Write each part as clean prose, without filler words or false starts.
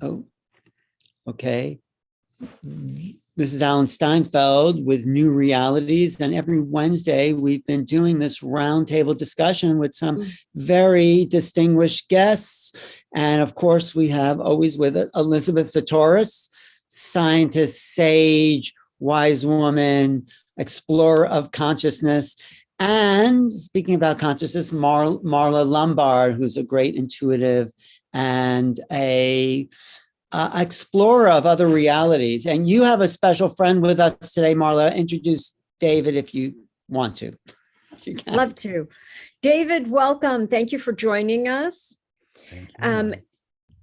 Oh, okay. This is Alan Steinfeld with New Realities. And every Wednesday, we've been doing this roundtable discussion with some very distinguished guests. And of course, we have always with it Elisabt Sihourus, scientist, sage, wise woman, explorer of consciousness. And speaking about consciousness, Marla Lombard, who's a great intuitive and a explorer of other realities. And you have a special friend with us today, Marla. Introduce David if you want to. Love to. David, welcome. Thank you for joining us. Thank you.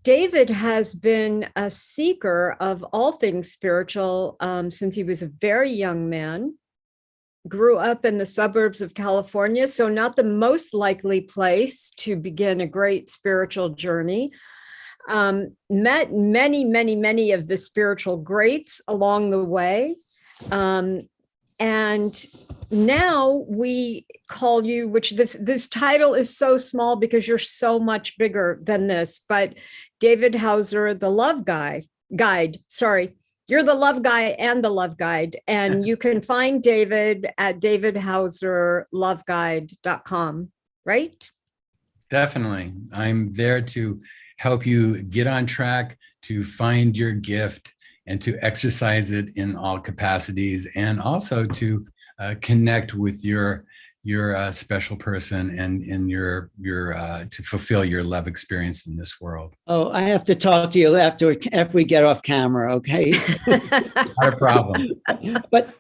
David has been a seeker of all things spiritual since he was a very young man. Grew up in the suburbs of California, so not the most likely place to begin a great spiritual journey. Met many of the spiritual greats along the way. And now we call you, which this title is so small because you're so much bigger than this, but David Hauser, the love guide. Sorry, you're the love guy and the love guide. And you can find David at davidhauserloveguide.com, right? Definitely. I'm there to help you get on track, to find your gift and to exercise it in all capacities, and also to connect with your special person and your to fulfill your love experience in this world. Oh, I have to talk to you after we get off camera, okay? Not a problem. But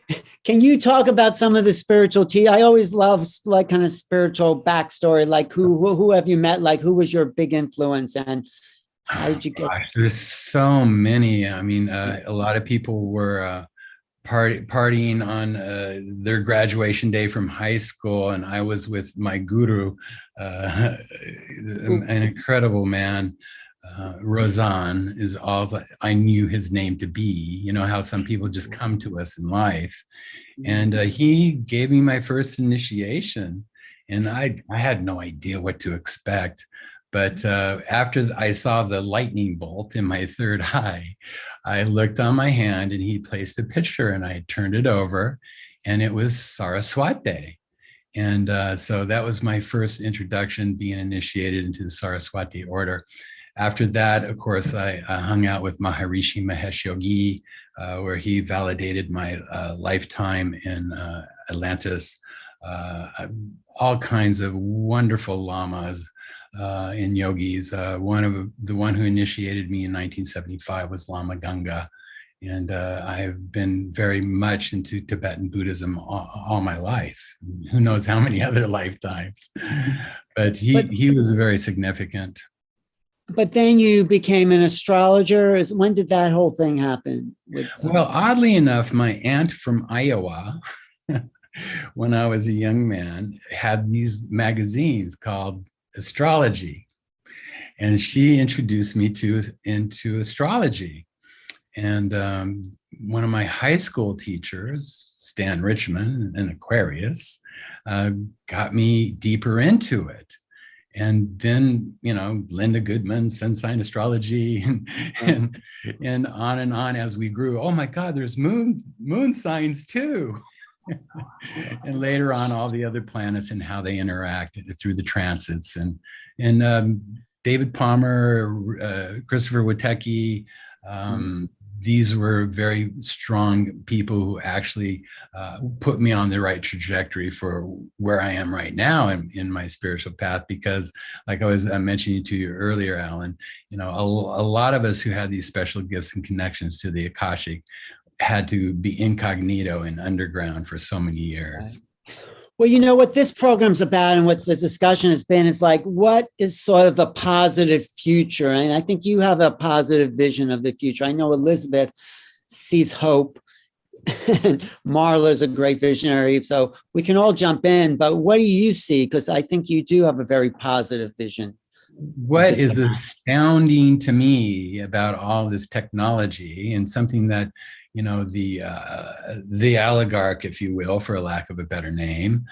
can you talk about some of the spiritual tea? I always love like kind of spiritual backstory, like who have you met? Like who was your big influence and how did you get? Gosh, there's so many. I mean, a lot of people were partying on their graduation day from high school, and I was with my guru, an incredible man. Rozan is all I knew his name to be. You know how some people just come to us in life, and he gave me my first initiation, and I had no idea what to expect. But after I saw the lightning bolt in my third eye, I looked on my hand and he placed a picture and I turned it over and it was Saraswati. And so that was my first introduction, being initiated into the Saraswati order. After that, of course, I hung out with Maharishi Mahesh Yogi, where he validated my lifetime in Atlantis. All kinds of wonderful lamas and yogis. The one who initiated me in 1975 was Lama Ganga. And I've been very much into Tibetan Buddhism all my life. Who knows how many other lifetimes. But he was very significant. But then you became an astrologer. When did that whole thing happen? Well, oddly enough, my aunt from Iowa, when I was a young man, had these magazines called Astrology. And she introduced me into astrology. And one of my high school teachers, Stan Richmond, an Aquarius, got me deeper into it. And then, Linda Goodman, Sun Sign Astrology, and on and on as we grew. Oh my God, there's moon signs too. And later on, all the other planets and how they interact through the transits. And David Palmer, Christopher Witecki, these were very strong people who actually put me on the right trajectory for where I am right now in my spiritual path. Because like I was mentioning to you earlier, Alan, a lot of us who had these special gifts and connections to the Akashic had to be incognito and underground for so many years. Well, what this program's about and what the discussion has been is like, what is sort of the positive future? And I think you have a positive vision of the future. I know Elisabt sees hope. And Marla's a great visionary. So we can all jump in, but what do you see? Because I think you do have a very positive vision. What is astounding to me about all this technology, and something that the oligarch, if you will, for a lack of a better name,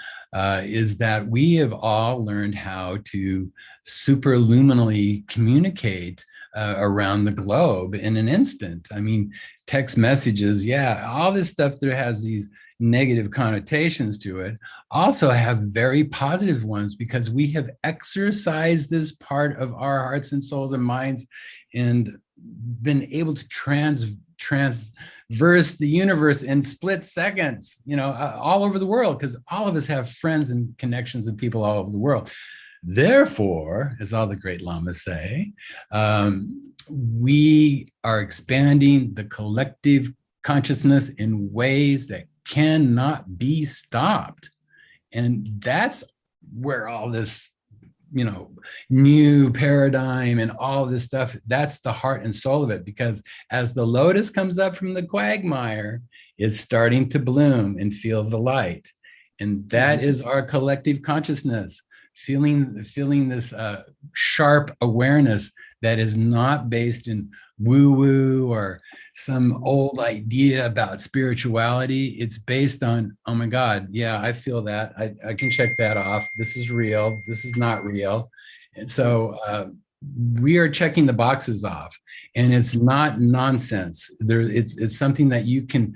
is that we have all learned how to superluminally communicate around the globe in an instant. I mean, text messages, yeah, all this stuff that has these negative connotations to it also have very positive ones, because we have exercised this part of our hearts and souls and minds and been able to transverse the universe in split seconds, all over the world, because all of us have friends and connections and people all over the world. Therefore, as all the great lamas say, we are expanding the collective consciousness in ways that cannot be stopped. And that's where all this, new paradigm and all this stuff, that's the heart and soul of it. Because as the lotus comes up from the quagmire, it's starting to bloom and feel the light. And that is our collective consciousness, feeling this sharp awareness that is not based in woo-woo or some old idea about spirituality. It's based on, oh my God, yeah, I feel that. I can check that off. This is real. This is not real. And so we are checking the boxes off, and it's not nonsense. It's something that you can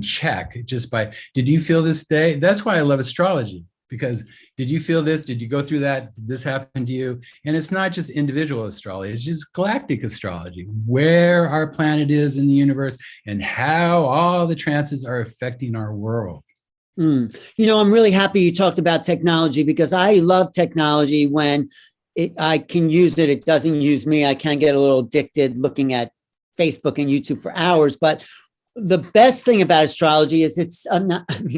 check just by, did you feel this day? That's why I love astrology, because did you feel this? Did you go through that? Did this happen to you? And it's not just individual astrology, it's just galactic astrology, where our planet is in the universe and how all the transits are affecting our world. I'm really happy you talked about technology, because I love technology when I can use it. It doesn't use me. I can get a little addicted looking at Facebook and YouTube for hours, but the best thing about astrology is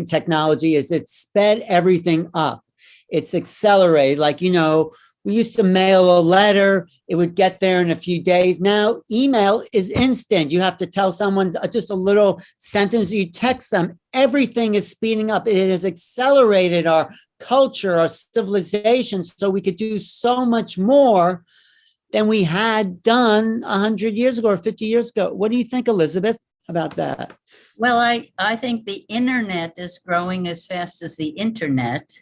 technology is it's sped everything up. It's accelerated. Like, we used to mail a letter. It would get there in a few days. Now, email is instant. You have to tell someone just a little sentence. You text them. Everything is speeding up. It has accelerated our culture, our civilization, so we could do so much more than we had done 100 years ago or 50 years ago. What do you think, Elisabt, about that? Well, I think the internet is growing as fast as the internet.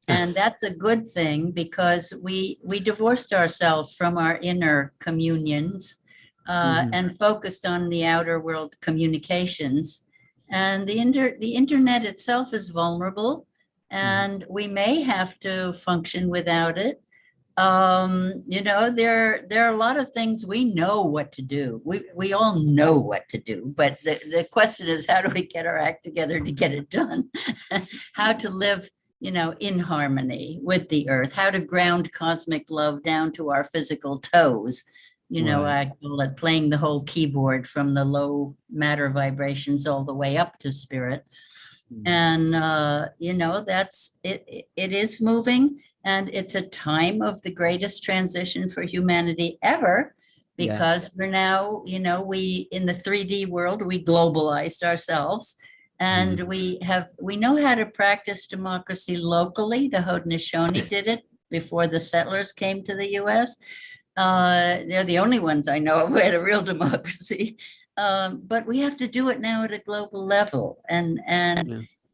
And that's a good thing, because we divorced ourselves from our inner communions and focused on the outer world communications. And the internet itself is vulnerable, and we may have to function without it. There are a lot of things we know what to do. We all know what to do, but the question is, how do we get our act together to get it done? How to live, in harmony with the earth, how to ground cosmic love down to our physical toes. I call it playing the whole keyboard from the low matter vibrations all the way up to spirit. And, that's it. It is moving. And it's a time of the greatest transition for humanity ever, because we're now, we in the 3D world, we globalized ourselves, and we know how to practice democracy locally. The Haudenosaunee did it before the settlers came to the US. They're the only ones I know of who had a real democracy. But we have to do it now at a global level. And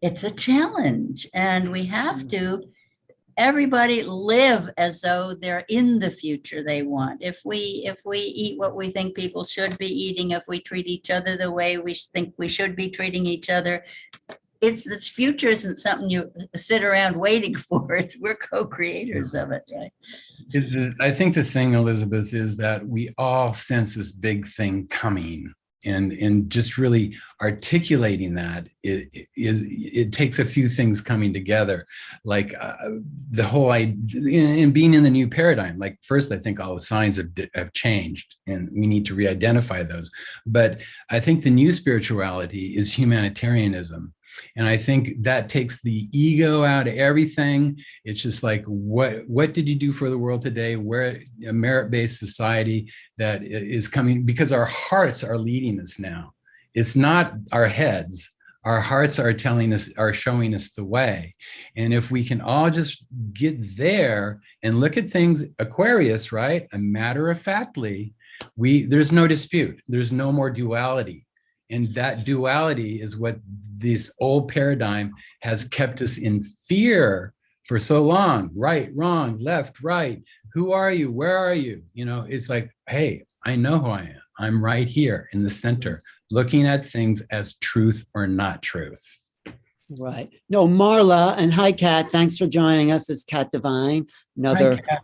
it's a challenge. And we have to everybody live as though they're in the future they want. If we eat what we think people should be eating, if we treat each other the way we think we should be treating each other, this future isn't something you sit around waiting for. We're co-creators of it, right? I think the thing, Elisabt, is that we all sense this big thing coming. And just really articulating that, it takes a few things coming together, like the whole idea, and being in the new paradigm. Like, first, I think all the signs have changed, and we need to re-identify those. But I think the new spirituality is humanitarianism. And I think that takes the ego out of everything. It's just like, what did you do for the world today? We're a merit-based society that is coming, because our hearts are leading us now. It's not our heads. Our hearts are showing us the way. And if we can all just get there and look at things, Aquarius, right? A matter of factly, there's no dispute. There's no more duality. And that duality is what this old paradigm has kept us in fear for so long. Right, wrong, left, right. Who are you? Where are you? It's like, hey, I know who I am. I'm right here in the center, looking at things as truth or not truth. Right. No, Marla, and hi, Kat. Thanks for joining us. It's Kat Devine, another Hi, Kat.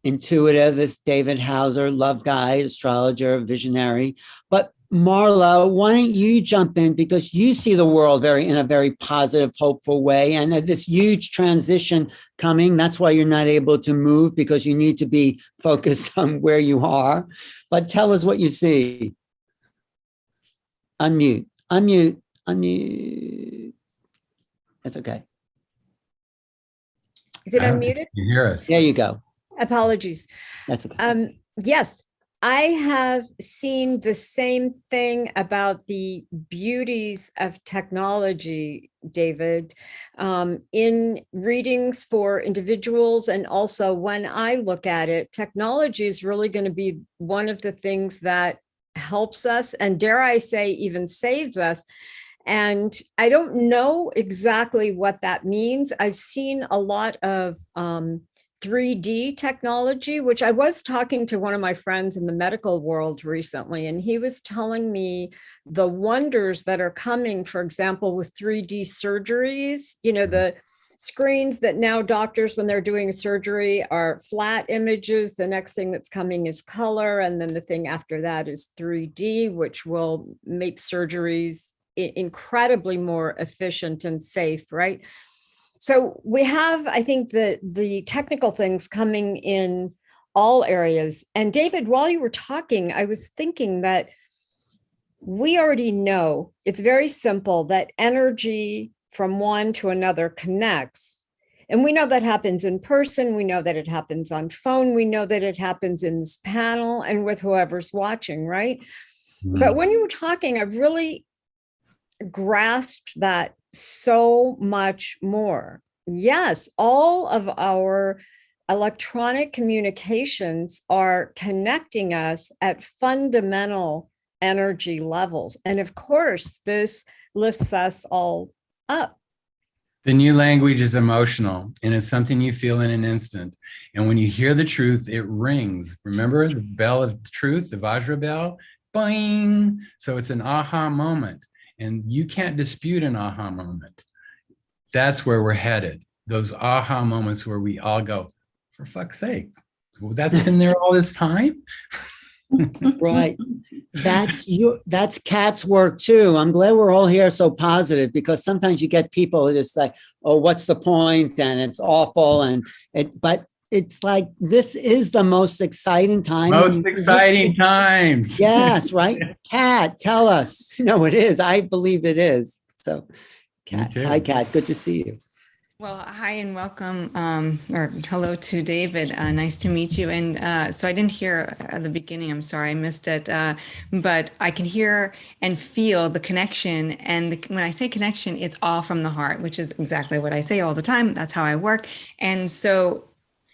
intuitive. It's David Hauser, love guy, astrologer, visionary. But Marla, why don't you jump in, because you see the world in a very positive, hopeful way, and this huge transition coming. That's why you're not able to move, because you need to be focused on where you are. But tell us what you see. Unmute. That's okay. Is it I don't unmuted? think you hear us. There you go. Apologies. That's okay. Yes, I have seen the same thing about the beauties of technology, David, in readings for individuals. And also when I look at it, technology is really going to be one of the things that helps us, and dare I say, even saves us. And I don't know exactly what that means. I've seen a lot of 3D technology, which I was talking to one of my friends in the medical world recently, and he was telling me the wonders that are coming, for example, with 3D surgeries. You know, the screens that now doctors, when they're doing a surgery, are flat images. The next thing that's coming is color. And then the thing after that is 3D, which will make surgeries incredibly more efficient and safe, right? So we have, I think, the technical things coming in all areas. And David, while you were talking, I was thinking that we already know, it's very simple, that energy from one to another connects. And we know that happens in person. We know that it happens on phone. We know that it happens in this panel and with whoever's watching, right? Mm. But when you were talking, I really grasped that so much more. Yes, all of our electronic communications are connecting us at fundamental energy levels. And of course, this lifts us all up. The new language is emotional, and it's something you feel in an instant. And when you hear the truth, it rings. Remember the bell of truth, the Vajra bell? Boing! So it's an aha moment. And you can't dispute an aha moment. That's where we're headed. Those aha moments where we all go, for fuck's sake, well, that's been there all this time? Right. That's Kat's work too. I'm glad we're all here so positive, because sometimes you get people just like, oh, what's the point? And it's awful. But it's like, this is the most exciting time. Most exciting times. Yes, right. Kat, tell us. No, it is. I believe it is. So, Kat, hi, Kat. Good to see you. Well, hi and welcome, or hello to David. Nice to meet you. And so I didn't hear at the beginning. I'm sorry, I missed it. But I can hear and feel the connection. And when I say connection, it's all from the heart, which is exactly what I say all the time. That's how I work. And so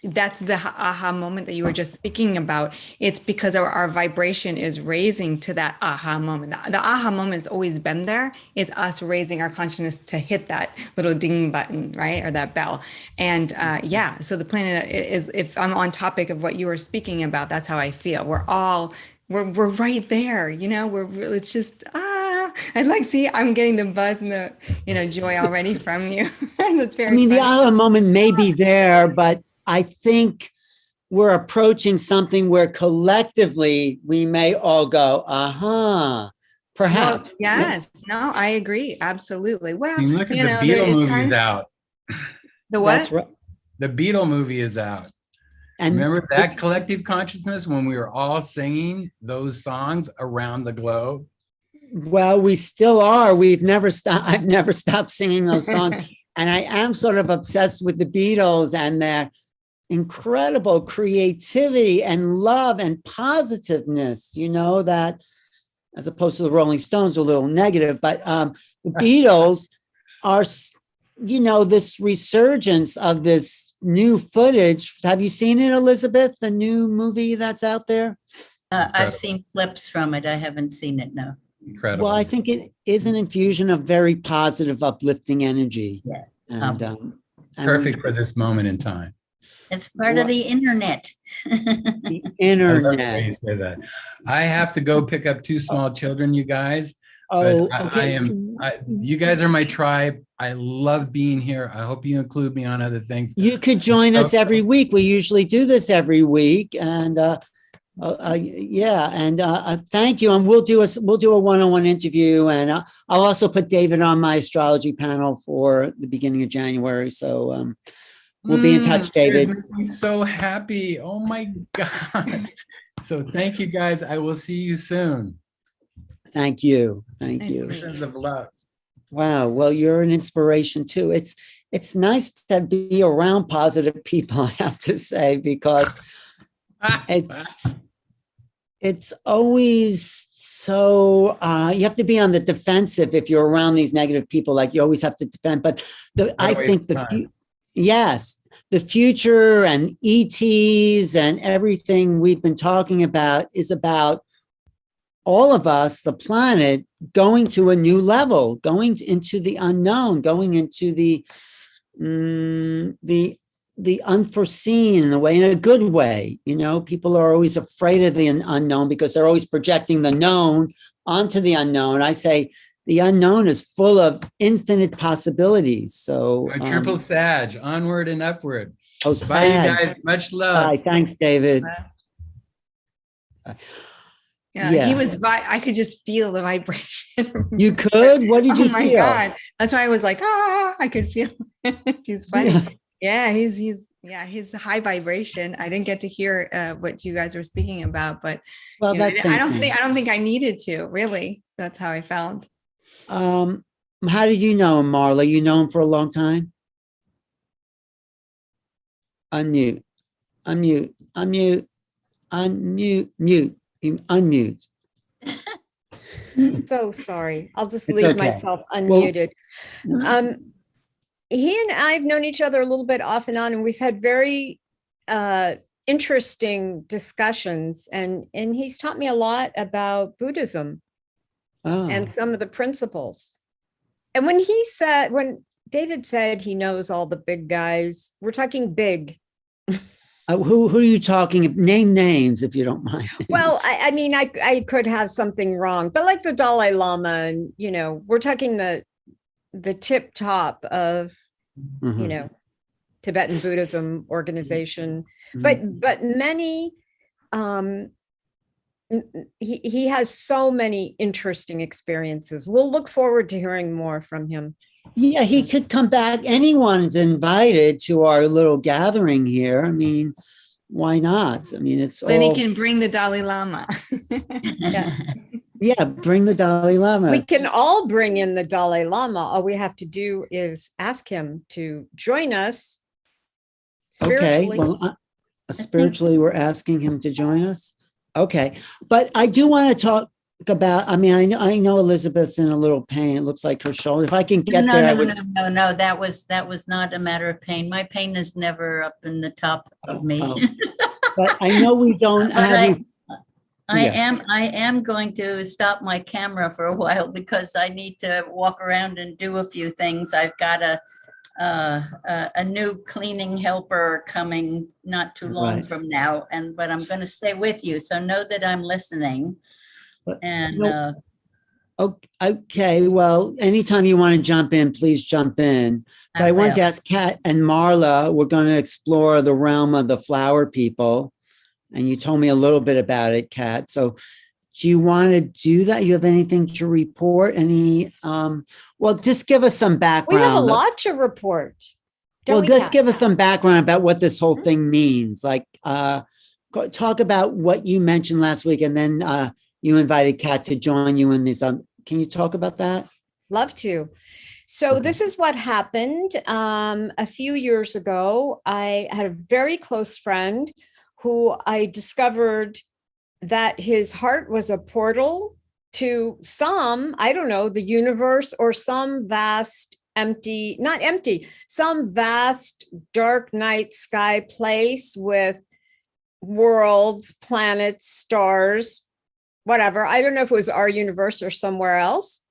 that's the aha moment that you were just speaking about. It's because our vibration is raising to that aha moment. The aha moment's always been there. It's us raising our consciousness to hit that little ding button, right? Or that bell. And yeah, so the planet is, if I'm on topic of what you were speaking about, that's how I feel. We're right there, you know, it's just, I'd like, see, I'm getting the buzz and the, joy already from you. That's very funny. The aha moment may be there, but I think we're approaching something where collectively we may all go, perhaps. Well, yes, no, I agree. Absolutely. Well, look at the Beatle movie's out. The what? That's right. The Beatle movie is out. And remember that collective consciousness when we were all singing those songs around the globe? Well, we still are. I've never stopped singing those songs. And I am sort of obsessed with the Beatles and their incredible creativity and love and positiveness, that, as opposed to the Rolling Stones, a little negative, but the Beatles are, this resurgence of this new footage. Have you seen it, Elisabt, the new movie that's out there? I've seen clips from it. I haven't seen it, no. Incredible. Well, I think it is an infusion of very positive, uplifting energy. Yeah. And perfect for this moment in time. It's part of the internet. The I love the way internet. you say that. I have to go pick up two small children, you guys. But Oh, I okay. am, you guys are my tribe. I love being here. I hope you include me on other things. You could join us every week. We usually do this every week, and yeah, and thank you. And we'll do a one-on-one interview, and I'll also put David on my astrology panel for the beginning of January. So we'll be in touch, David. It makes me so happy. Oh my God. So thank you guys. I will see you soon. Thank you. Thank Nice to you. meet Visions of love. Wow. Well, you're an inspiration too. It's nice to be around positive people, I have to say, because it's always so you have to be on the defensive if you're around these negative people. Like you always have to defend. But I think yes, the future and ETs and everything we've been talking about is about all of us, the planet, going to a new level, going into the unknown, going into the unforeseen in a way, in a good way. You know, people are always afraid of the unknown because they're always projecting the known onto the unknown. I say the unknown is full of infinite possibilities. So Triple Sag, onward and upward. Oh, Bye, you guys. Much love. Bye. Thanks, David. Yeah, he was. I could just feel the vibration. You could? What did you feel? Oh my God! That's why I was like, I could feel. He's funny. Yeah, he's high vibration. I didn't get to hear what you guys were speaking about, but well, that's I don't think I needed to. Really, that's how I felt. How did you know him, Marla? You know him for a long time? Unmute. So sorry. I'll just It's leave okay. myself unmuted. He and I have known each other a little bit off and on, and we've had very interesting discussions. And he's taught me a lot about Buddhism and some of the principles. And when David said he knows all the big guys, we're talking big. Who are you talking? Name names if you don't mind. Well, I mean, I could have something wrong, but like the Dalai Lama, and we're talking the tip top of Tibetan Buddhism organization, but many he has so many interesting experiences. We'll look forward to hearing more from him. Yeah, he could come back. Anyone's invited to our little gathering here. I mean, why not? I mean, then he can bring the Dalai Lama. Yeah, bring the Dalai Lama. We can all bring in the Dalai Lama. All we have to do is ask him to join us spiritually. Okay, well, spiritually, we're asking him to join us. Okay, but I do want to talk about, I mean, I know Elizabeth's in a little pain. It looks like her shoulder. If I can get there. No, that was not a matter of pain. My pain is never up in the top of me. But I know we don't have. I am going to stop my camera for a while because I need to walk around and do a few things. I've got a new cleaning helper coming not too long from now, but I'm going to stay with you. So know that I'm listening. And okay, well, anytime you want to jump in, please jump in. But I want to ask Kat and Marla, we're going to explore the realm of the flower people. And you told me a little bit about it, Kat. So do you want to do that? You have anything to report? Well, just give us some background. We have a lot to report. Let's give us some background about what this whole thing means. Like, talk about what you mentioned last week, and then you invited Kat to join you in this. Can you talk about that? Love to. So this is what happened. A few years ago, I had a very close friend who I discovered that his heart was a portal to some, I don't know, the universe or some vast some vast dark night sky place with worlds, planets, stars, whatever. I don't know if it was our universe or somewhere else.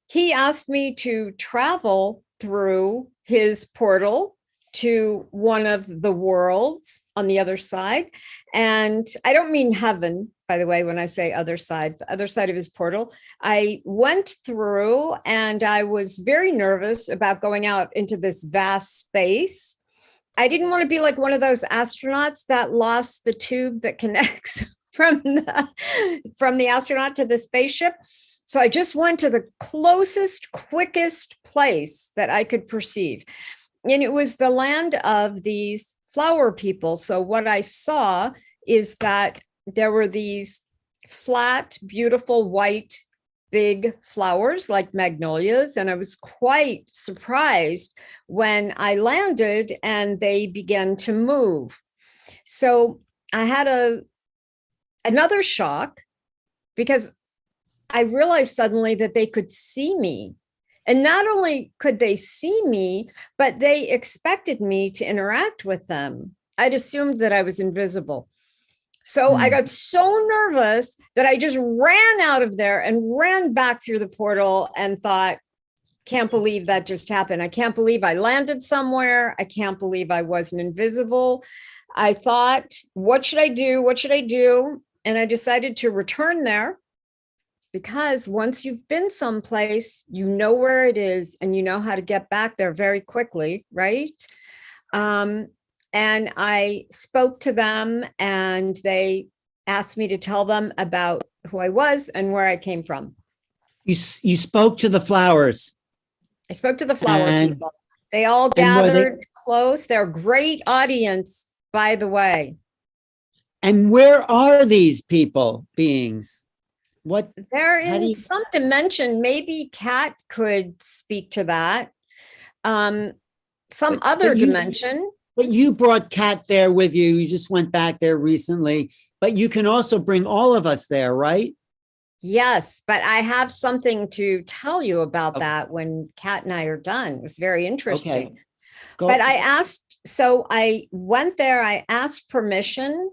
He asked me to travel through his portal to one of the worlds on the other side. And I don't mean heaven, by the way, when I say other side, the other side of his portal. I went through and I was very nervous about going out into this vast space. I didn't want to be like one of those astronauts that lost the tube that connects from the astronaut to the spaceship. So I just went to the closest, quickest place that I could perceive. And it was the land of these flower people. So what I saw is that there were these flat, beautiful, white, big flowers like magnolias. And I was quite surprised when I landed and they began to move. So I had another shock because I realized suddenly that they could see me. And not only could they see me, but they expected me to interact with them. I'd assumed that I was invisible. So I got so nervous that I just ran out of there and ran back through the portal and thought, can't believe that just happened. I can't believe I landed somewhere. I can't believe I wasn't invisible. I thought, what should I do? What should I do? And I decided to return there. Because once you've been someplace, you know where it is and you know how to get back there very quickly, right? And I spoke to them and they asked me to tell them about who I was and where I came from. You spoke to the flowers. I spoke to the flower people. They all gathered close. They're a great audience, by the way. And where are these beings? What they're in some dimension. Maybe Kat could speak to that. Some other dimension. But you brought Kat there with you. You just went back there recently. But you can also bring all of us there, right? Yes, but I have something to tell you about that when Kat and I are done. It was very interesting. Okay. But I went there. I asked permission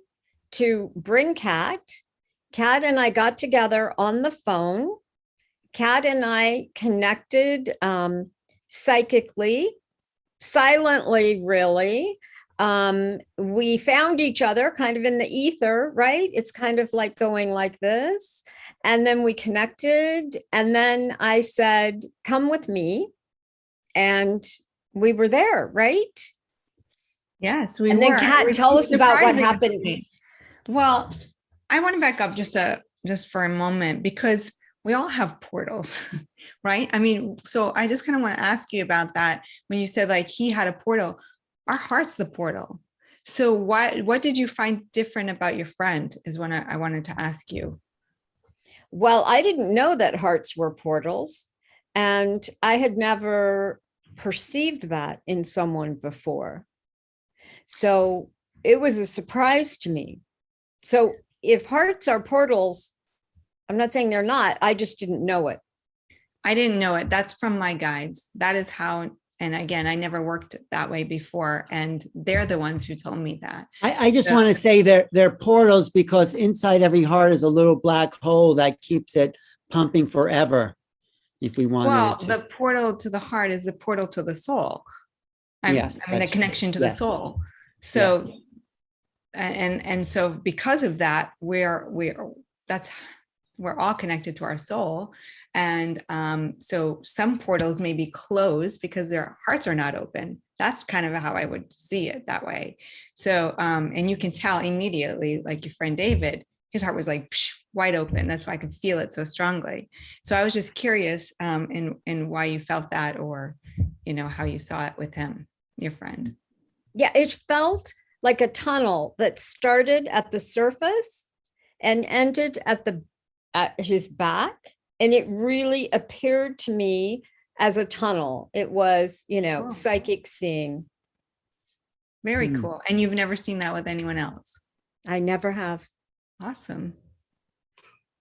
to bring Kat. Kat and I got together on the phone. Kat and I connected psychically, silently, really. We found each other kind of in the ether, right? It's kind of like going like this. And then we connected. And then I said, come with me. And we were there, right? Yes, we were. And then Kat, tell us about what happened. Well, I want to back up just for a moment because we all have portals, right? I mean, so I just kind of want to ask you about that. When you said like he had a portal, our heart's the portal. So what did you find different about your friend is what I wanted to ask you. Well, I didn't know that hearts were portals, and I had never perceived that in someone before. So it was a surprise to me. So if hearts are portals, I'm not saying they're not, I just didn't know it. I didn't know it. That's from my guides. That is how, and again, I never worked that way before. And they're the ones who told me that. I just want to say they're portals because inside every heart is a little black hole that keeps it pumping forever. If we want the portal to the heart is the portal to the soul. Yes, I mean, the connection to the soul. So, and so because of that, we're all connected to our soul. And so some portals may be closed because their hearts are not open. That's kind of how I would see it that way. So, and you can tell immediately, like your friend David, his heart was like wide open. That's why I could feel it so strongly. So I was just curious in why you felt that, or, you know, how you saw it with him, your friend. Yeah, it felt like a tunnel that started at the surface and ended at his back. And it really appeared to me as a tunnel. It was, psychic seeing. Very cool. And you've never seen that with anyone else? I never have. Awesome.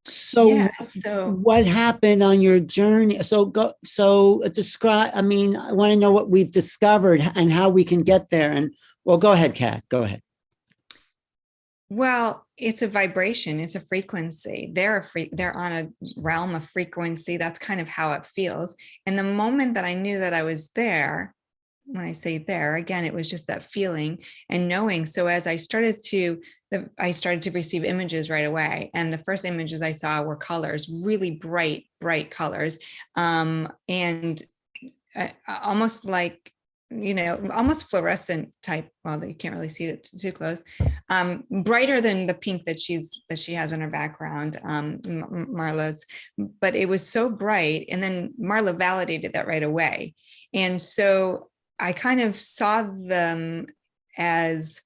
So what happened on your journey? Describe, I mean, I want to know what we've discovered and how we can get there. And well, go ahead, Kat, go ahead. Well, it's a vibration. It's a frequency. They're on a realm of frequency. That's kind of how it feels. And the moment that I knew that I was there, when I say there, again, it was just that feeling and knowing. So as I started to receive images right away. And the first images I saw were colors, really bright colors. And almost like, almost fluorescent type. Well, you can't really see it too close. Brighter than the pink that she has in her background, Marla's. But it was so bright, and then Marla validated that right away. And so I kind of saw them as,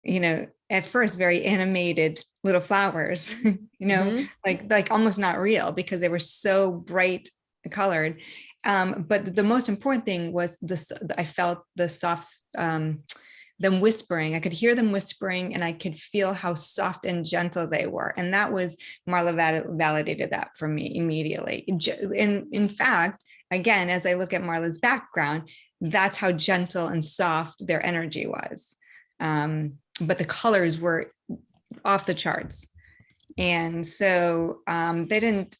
at first very animated little flowers, like almost not real because they were so bright colored. But the most important thing was this, I felt the soft, them whispering. I could hear them whispering, and I could feel how soft and gentle they were. And that was, Marla validated that for me immediately. And in fact, again, as I look at Marla's background, that's how gentle and soft their energy was. But the colors were off the charts. And so they didn't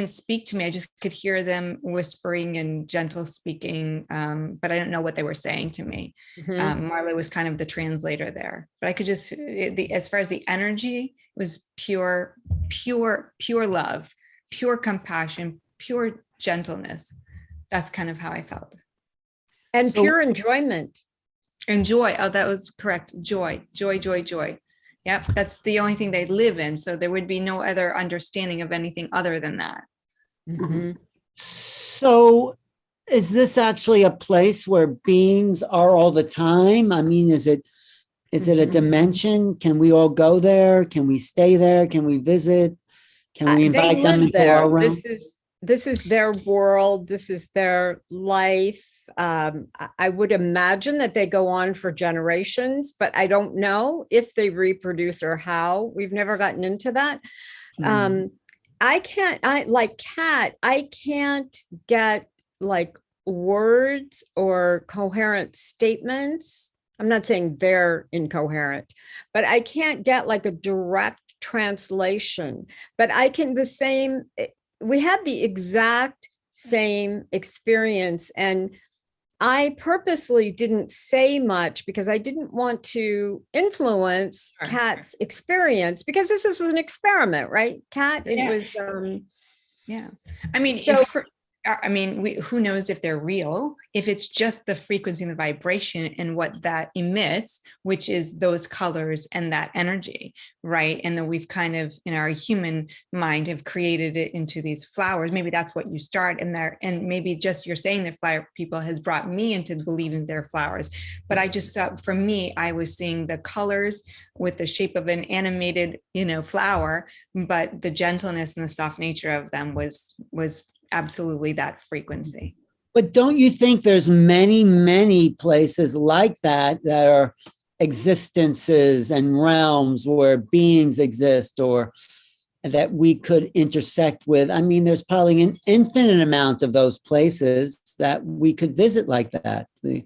speak to me. I just could hear them whispering and gentle speaking, but I didn't know what they were saying to me. Marla was kind of the translator there, but I could just, as far as the energy, it was pure love, pure compassion, pure gentleness. That's kind of how I felt. And pure enjoyment. And joy. Oh, that was correct. Joy. Yep, that's the only thing they live in. So there would be no other understanding of anything other than that. Mm-hmm. So is this actually a place where beings are all the time? I mean, is it a dimension? Can we all go there? Can we stay there? Can we visit? Can we invite them into our realm? This is their world. This is their life. I would imagine that they go on for generations, but I don't know if they reproduce or how. We've never gotten into that. I can't get like words or coherent statements. I'm not saying they're incoherent, but I can't get like a direct translation. But we had the exact same experience. And I purposely didn't say much because I didn't want to influence Kat's experience, because this was an experiment, right, Kat? It was, yeah. I mean, who knows if they're real, if it's just the frequency and the vibration and what that emits, which is those colors and that energy, right? And then we've kind of, in our human mind, have created it into these flowers. Maybe that's what you start in there. And maybe just you're saying the flower people has brought me into believing they're flowers. But I just thought, for me, I was seeing the colors with the shape of an animated, flower, but the gentleness and the soft nature of them was absolutely that frequency. But don't you think there's many places like that are existences and realms where beings exist, or that we could intersect with? I mean, there's probably an infinite amount of those places that we could visit like that. The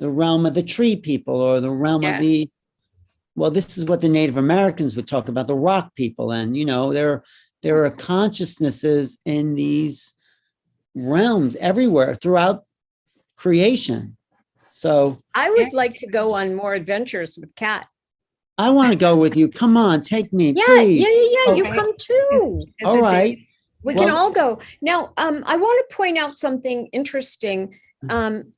realm of the tree people, or the realm of this is what the Native Americans would talk about, the rock people. And, there are consciousnesses in these realms everywhere throughout creation. So I would like to go on more adventures with Kat. I want to go with you. Come on, take me, yeah, please. Yeah. Okay. You come too. All right. We can all go. Now, I want to point out something interesting. When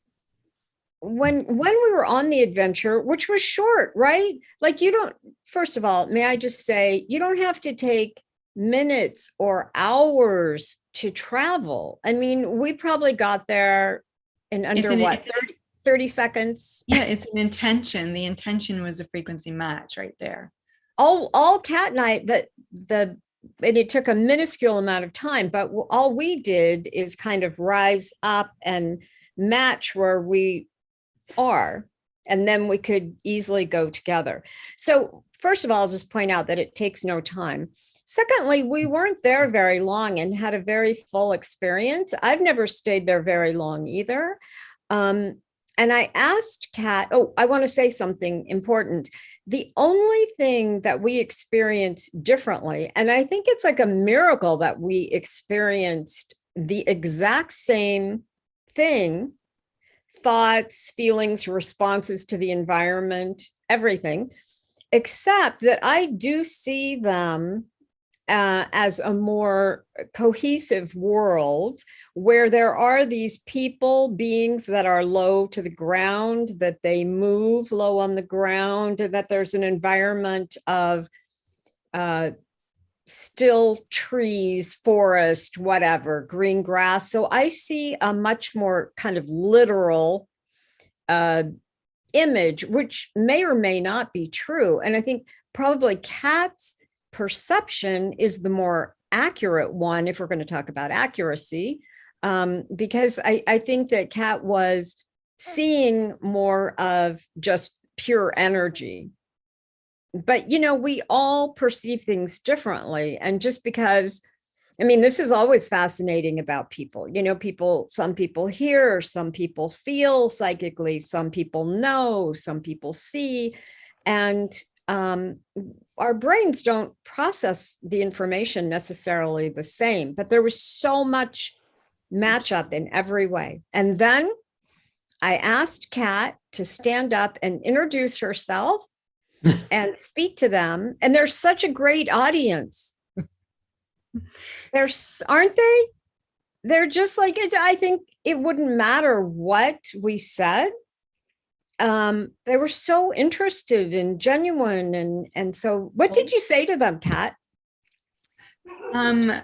we were on the adventure, which was short, right? Like, first of all, may I just say, you don't have to take minutes or hours to travel. I mean, we probably got there in under 30 seconds. Yeah, it's an intention. The intention was a frequency match right there. All Kat and I, and it took a minuscule amount of time, but all we did is kind of rise up and match where we are, and then we could easily go together. So first of all, I'll just point out that it takes no time. Secondly, we weren't there very long and had a very full experience. I've never stayed there very long either. And I asked Kat, I want to say something important. The only thing that we experienced differently, and I think it's like a miracle that we experienced the exact same thing thoughts, feelings, responses to the environment, everything, except that I do see them as a more cohesive world where there are these people, beings that are low to the ground, that they move low on the ground, and that there's an environment of still trees, forest, whatever, green grass. So I see a much more kind of literal image, which may or may not be true. And I think probably Kat's perception is the more accurate one, if we're going to talk about accuracy, because I think that Kat was seeing more of just pure energy. But, you know, we all perceive things differently. And just because, I mean, this is always fascinating about people, you know, some people hear, some people feel psychically, some people know, some people see, and our brains don't process the information necessarily the same, but there was so much matchup in every way. And then I asked Kat to stand up and introduce herself and speak to them. And there's such a great audience. Aren't they? They're just like it. I think it wouldn't matter what we said. They were so interested and genuine. And so what did you say to them, Kat?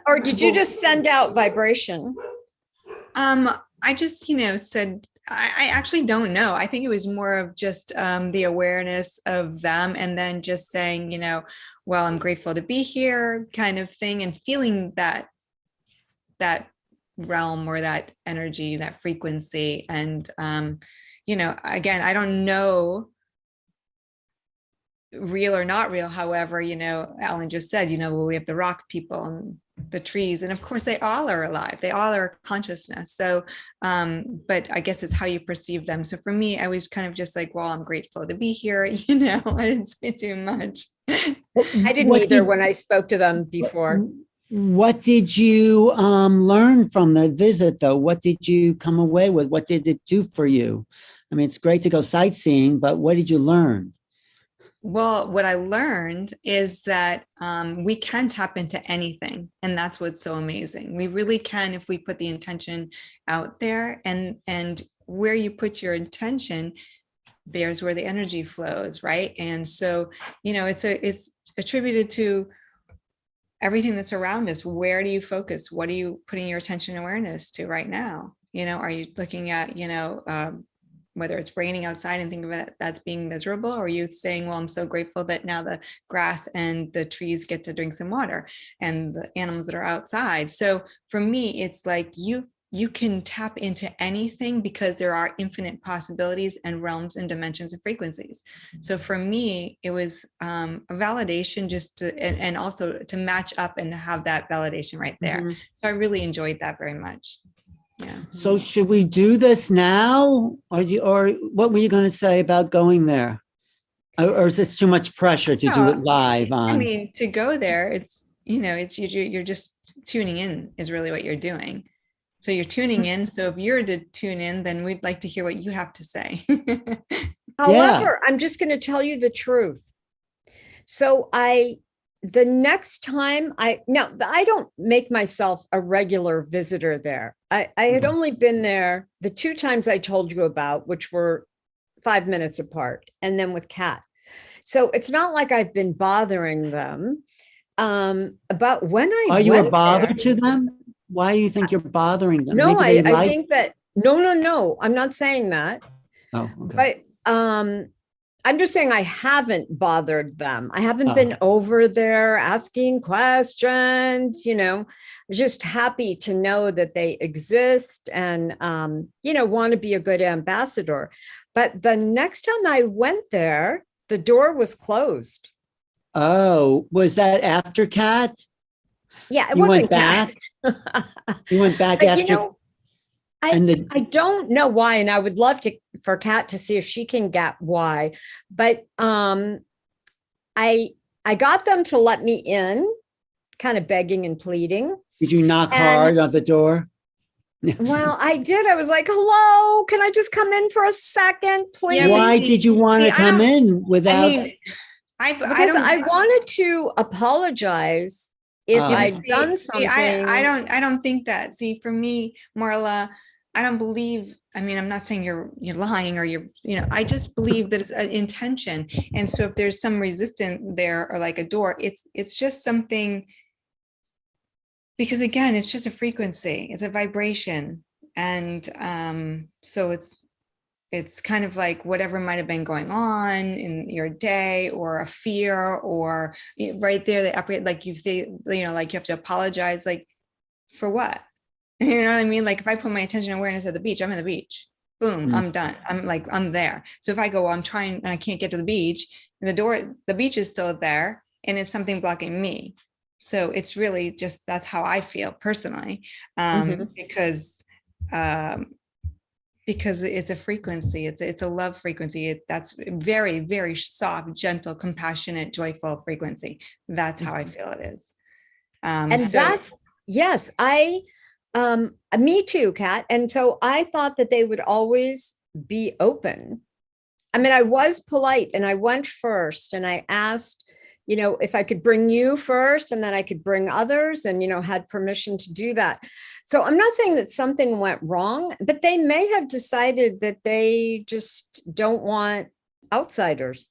Or did you just send out vibration? I just, said, I actually don't know. I think it was more of just the awareness of them, and then just saying, well, I'm grateful to be here kind of thing, and feeling that realm or that energy, that frequency. And, again, I don't know real or not real. However, Alan just said, well, we have the rock people and the trees, and of course they all are alive. They all are consciousness. So, but I guess it's how you perceive them. So for me, I was kind of just like, well, I'm grateful to be here. I didn't say too much. I didn't either when I spoke to them before. What did you learn from the visit, though? What did you come away with? What did it do for you? I mean, it's great to go sightseeing, but what did you learn? Well, what I learned is that we can tap into anything. And that's what's so amazing. We really can, if we put the intention out there, and where you put your intention, there's where the energy flows, right? And so, it's attributed to everything that's around us. Where do you focus? What are you putting your attention and awareness to right now? Are you looking at, whether it's raining outside and think of it that's being miserable, or are you saying, well, I'm so grateful that now the grass and the trees get to drink some water and the animals that are outside. So for me, it's like you can tap into anything because there are infinite possibilities and realms and dimensions and frequencies. So for me, it was a validation just to, and also to match up and have that validation right there. Mm-hmm. So I really enjoyed that very much. Yeah. So should we do this now, or what were you going to say about going there, or is this too much pressure to do it live? I mean, to go there, it's you're just tuning in is really what you're doing. So you're tuning in. So if you're to tune in, then we'd like to hear what you have to say. However, I'm just going to tell you the truth. So the next time I don't make myself a regular visitor there. I had only been there the 2 times I told you about, which were 5 minutes apart, and then with Kat. So it's not like I've been bothering them. But when are you a bother to them? Why do you think you're bothering them? No, I think that no, I'm not saying that. Oh, okay. But I'm just saying I haven't bothered them. I haven't been over there asking questions, just happy to know that they exist and, want to be a good ambassador. But the next time I went there, the door was closed. Oh, was that after Kat? Yeah, it wasn't Kat. You went back but, after. I don't know why, and I would love for Kat to see if she can get why. But I got them to let me in, kind of begging and pleading. Did you knock hard on the door? Well, I did. I was like, hello, can I just come in for a second, please? Yeah, but Why see- did you want see, to I come don't- in without? I mean, I Because don't. I wanted to apologize if Oh. I'd See- done see, something. I don't think that. See, for me, Marla, I don't believe. I mean, I'm not saying you're lying or I just believe that it's an intention. And so if there's some resistance there or like a door, it's just something. Because again, it's just a frequency. It's a vibration, and so it's kind of like whatever might have been going on in your day, or a fear, or right there, like you say, like you have to apologize, like for what? You know what I mean? Like if I put my attention and awareness at the beach, I'm at the beach. Boom, Mm. I'm done. I'm there. So if I go, I'm trying and I can't get to the beach, and the beach is still there, and it's something blocking me. So it's really just, that's how I feel personally, because it's a frequency. It's a love frequency. That's very, very soft, gentle, compassionate, joyful frequency. That's how I feel it is. And So- that's, yes, me too, Kat. And so I thought that they would always be open. I mean, I was polite and I went first and I asked, if I could bring you first and then I could bring others, and, had permission to do that. So I'm not saying that something went wrong, but they may have decided that they just don't want outsiders.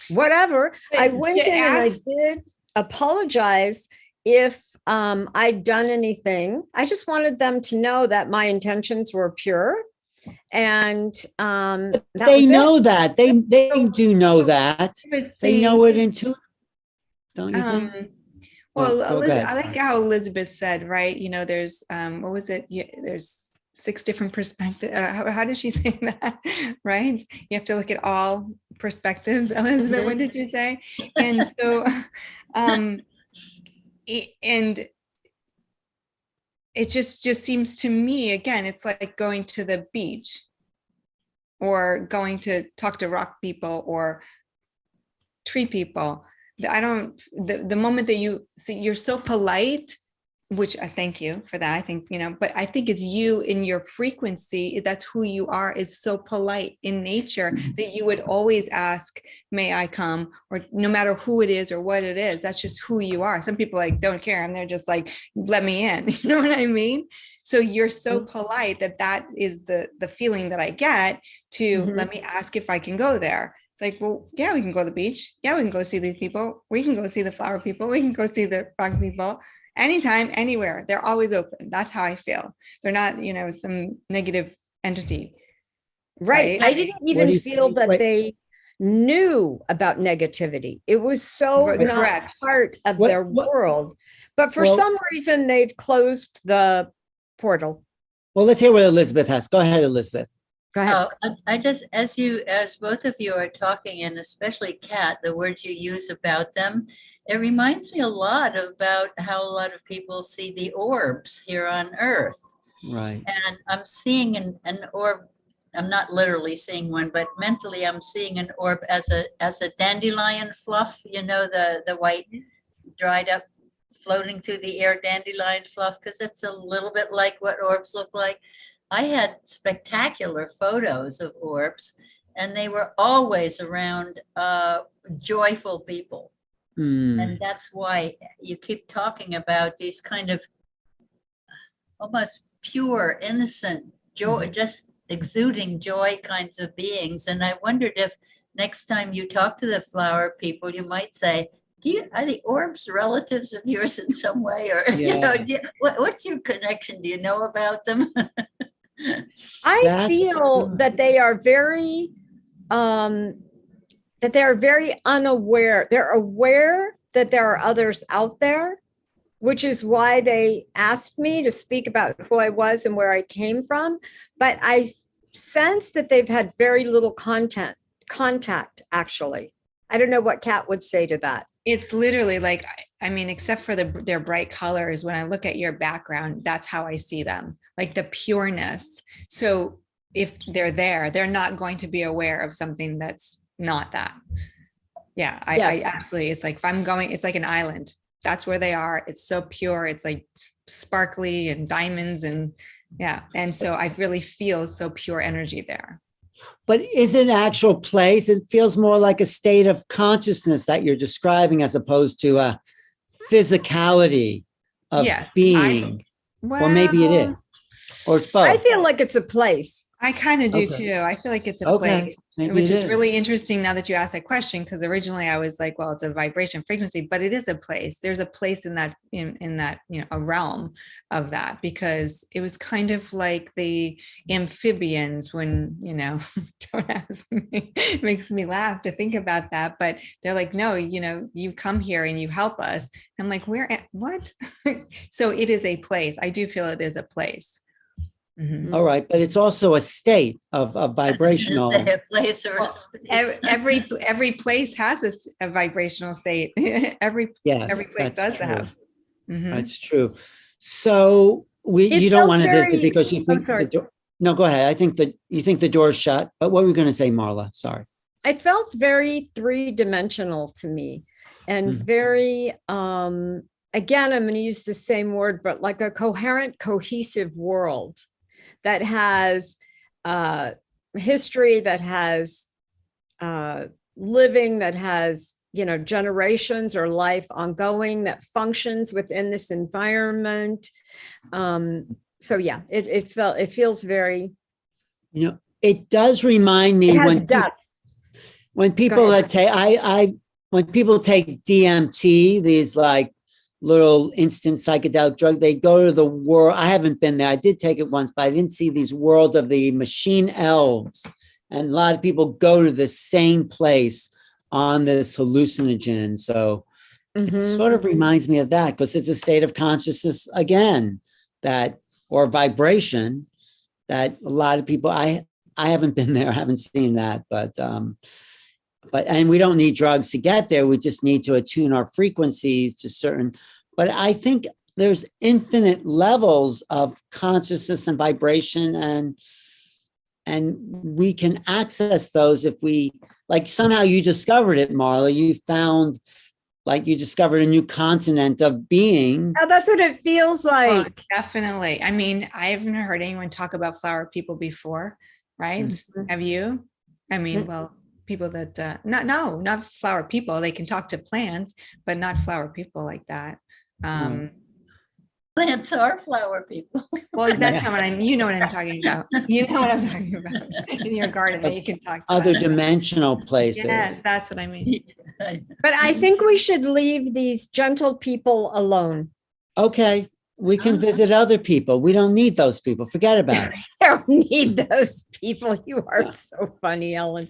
Whatever. I went in and I did apologize if I'd done anything. I just wanted them to know that my intentions were pure. And They know that. They do know that. They know it intuitively. Don't you think? Well, Oh, go ahead. I like how Elizabeth said, right? There's what was it? There's 6 different perspectives. How did she say that? Right? You have to look at all perspectives. Elizabeth, what did you say? And so, and it just seems to me, again, it's like going to the beach or going to talk to rock people or tree people. The moment that you see, you're so polite, which I thank you for that. I think, but I think it's you in your frequency. That's who you are, is so polite in nature that you would always ask, may I come? Or no matter who it is or what it is, that's just who you are. Some people don't care. And they're just like, let me in. You know what I mean? So you're so polite that is the feeling that I get to let me ask if I can go there. It's like, well, yeah, we can go to the beach. Yeah, we can go see these people. We can go see the flower people. We can go see the rock people. Anytime, anywhere. They're always open. That's how I feel. They're not, some negative entity. Right. I didn't even feel that they knew about negativity. It was so not Correct. part of their world. But for some reason, they've closed the portal. Well, let's hear what Elizabeth has. Go ahead, Elizabeth. Go ahead. I just, as both of you are talking, and especially Kat, the words you use about them, it reminds me a lot about how a lot of people see the orbs here on Earth. Right. And I'm seeing an orb. I'm not literally seeing one, but mentally I'm seeing an orb as a dandelion fluff, the white dried up floating through the air dandelion fluff, because it's a little bit like what orbs look like. I had spectacular photos of orbs, and they were always around joyful people. And that's why you keep talking about these kind of almost pure, innocent joy, just exuding joy kinds of beings. And I wondered if next time you talk to the flower people, you might say, are the orbs relatives of yours in some way? Or, what's your connection? Do you know about them? I feel that they are very unaware. They're aware that there are others out there, which is why they asked me to speak about who I was and where I came from. But I sense that they've had very little contact, actually. I don't know what Kat would say to that. It's literally like, except for their bright colors, when I look at your background, that's how I see them, like the pureness. So if they're there, they're not going to be aware of something that's not that. Yeah, I absolutely, it's like if I'm going, it's like an island. That's where they are. It's so pure. It's like sparkly and diamonds and Yeah. And so I really feel so pure energy there. But is it an actual place? It feels more like a state of consciousness that you're describing as opposed to a physicality of being. Or maybe it is. Or it's both. I feel like it's a place. I kind of do Okay. too. I feel like it's a Okay. place, Maybe which it is is. really interesting now that you asked that question, because originally I was like, well, it's a vibration frequency, but it is a place. There's a place in that, in that, a realm of that, because it was kind of like the amphibians when, don't ask me, it makes me laugh to think about that, but they're like, no, you come here and you help us. I'm like, what? So it is a place. I do feel it is a place. Mm-hmm. All right, but it's also a state of vibrational. A place or a space. Every place has a vibrational state. every place does true. have. Mm-hmm. That's true. So you don't want to visit because you think the door. No, go ahead. I think that you think the door's shut. But what were we going to say, Marla? Sorry. It felt very three-dimensional to me, and very again, I'm going to use the same word, but like a coherent, cohesive world that has history, that has living, that has, generations or life ongoing, that functions within this environment. So yeah, it feels very. It does remind me when people when people take DMT, these like little instant psychedelic drug, they go to the world. I haven't been there. I did take it once, but I didn't see these world of the machine elves. And a lot of people go to the same place on this hallucinogen. So it sort of reminds me of that, because it's a state of consciousness again, or vibration that a lot of people, I haven't been there. I haven't seen that, but and we don't need drugs to get there. We just need to attune our frequencies to certain, but I think there's infinite levels of consciousness and vibration, and we can access those if we, like, somehow you discovered it, Marla. You found, like, you discovered a new continent of being. Oh, that's what it feels like. Oh, definitely. I mean, I haven't heard anyone talk about flower people before, right? Mm-hmm. Have you? I mean, well, people that not flower people. They can talk to plants, but not flower people like that. Plants are flower people. Well, that's not what you know what I'm talking about. You know what I'm talking about in your garden that you can talk to other dimensional places. Yes, that's what I mean. But I think we should leave these gentle people alone. Okay. We can visit other people. We don't need those people. Forget about it. I don't need those people. You are so funny, Ellen.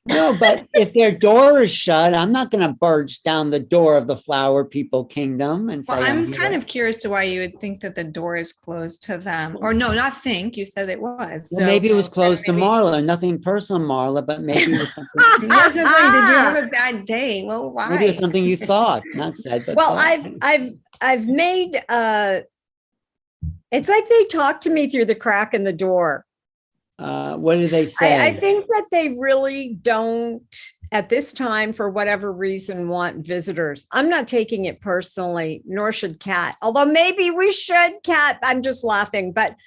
No, but if their door is shut, I'm not going to barge down the door of the flower people kingdom and say. Well, I'm kind of curious to why you would think that the door is closed to them. Or no, not think. You said it was. Well, maybe it was closed to Marla. Nothing personal, Marla, but maybe it was something. Did you have a bad day? Well, why? Maybe it was something you thought, not said. But well, I've made. It's like they talk to me through the crack in the door. What do they say? I think that they really don't, at this time, for whatever reason, want visitors. I'm not taking it personally, nor should Kat. Although maybe we should, Kat. I'm just laughing. But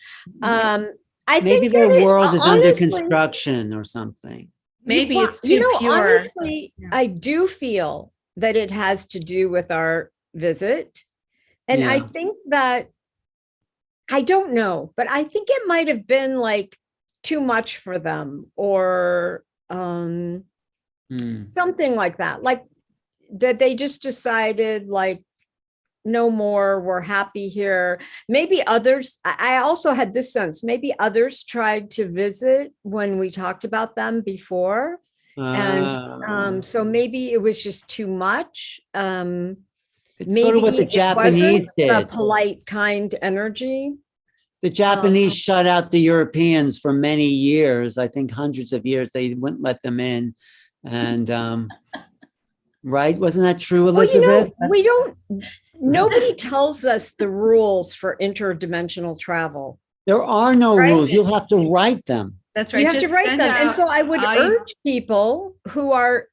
I maybe think their world is under construction or something. Maybe it's too pure. Honestly, I do feel that it has to do with our visit. And I think that, I don't know, but I think it might have been like too much for them, or something like that. Like that they just decided, like, no more, we're happy here. Maybe others, I also had this sense, maybe others tried to visit when we talked about them before. And so maybe it was just too much. It's sort of what the Japanese did. A polite, kind energy. The Japanese shut out the Europeans for many years. I think hundreds of years. They wouldn't let them in. And right? Wasn't that true, Elizabeth? Well, nobody tells us the rules for interdimensional travel. There are no rules. You'll have to write them. That's right. You have to write them. And so I would urge people who are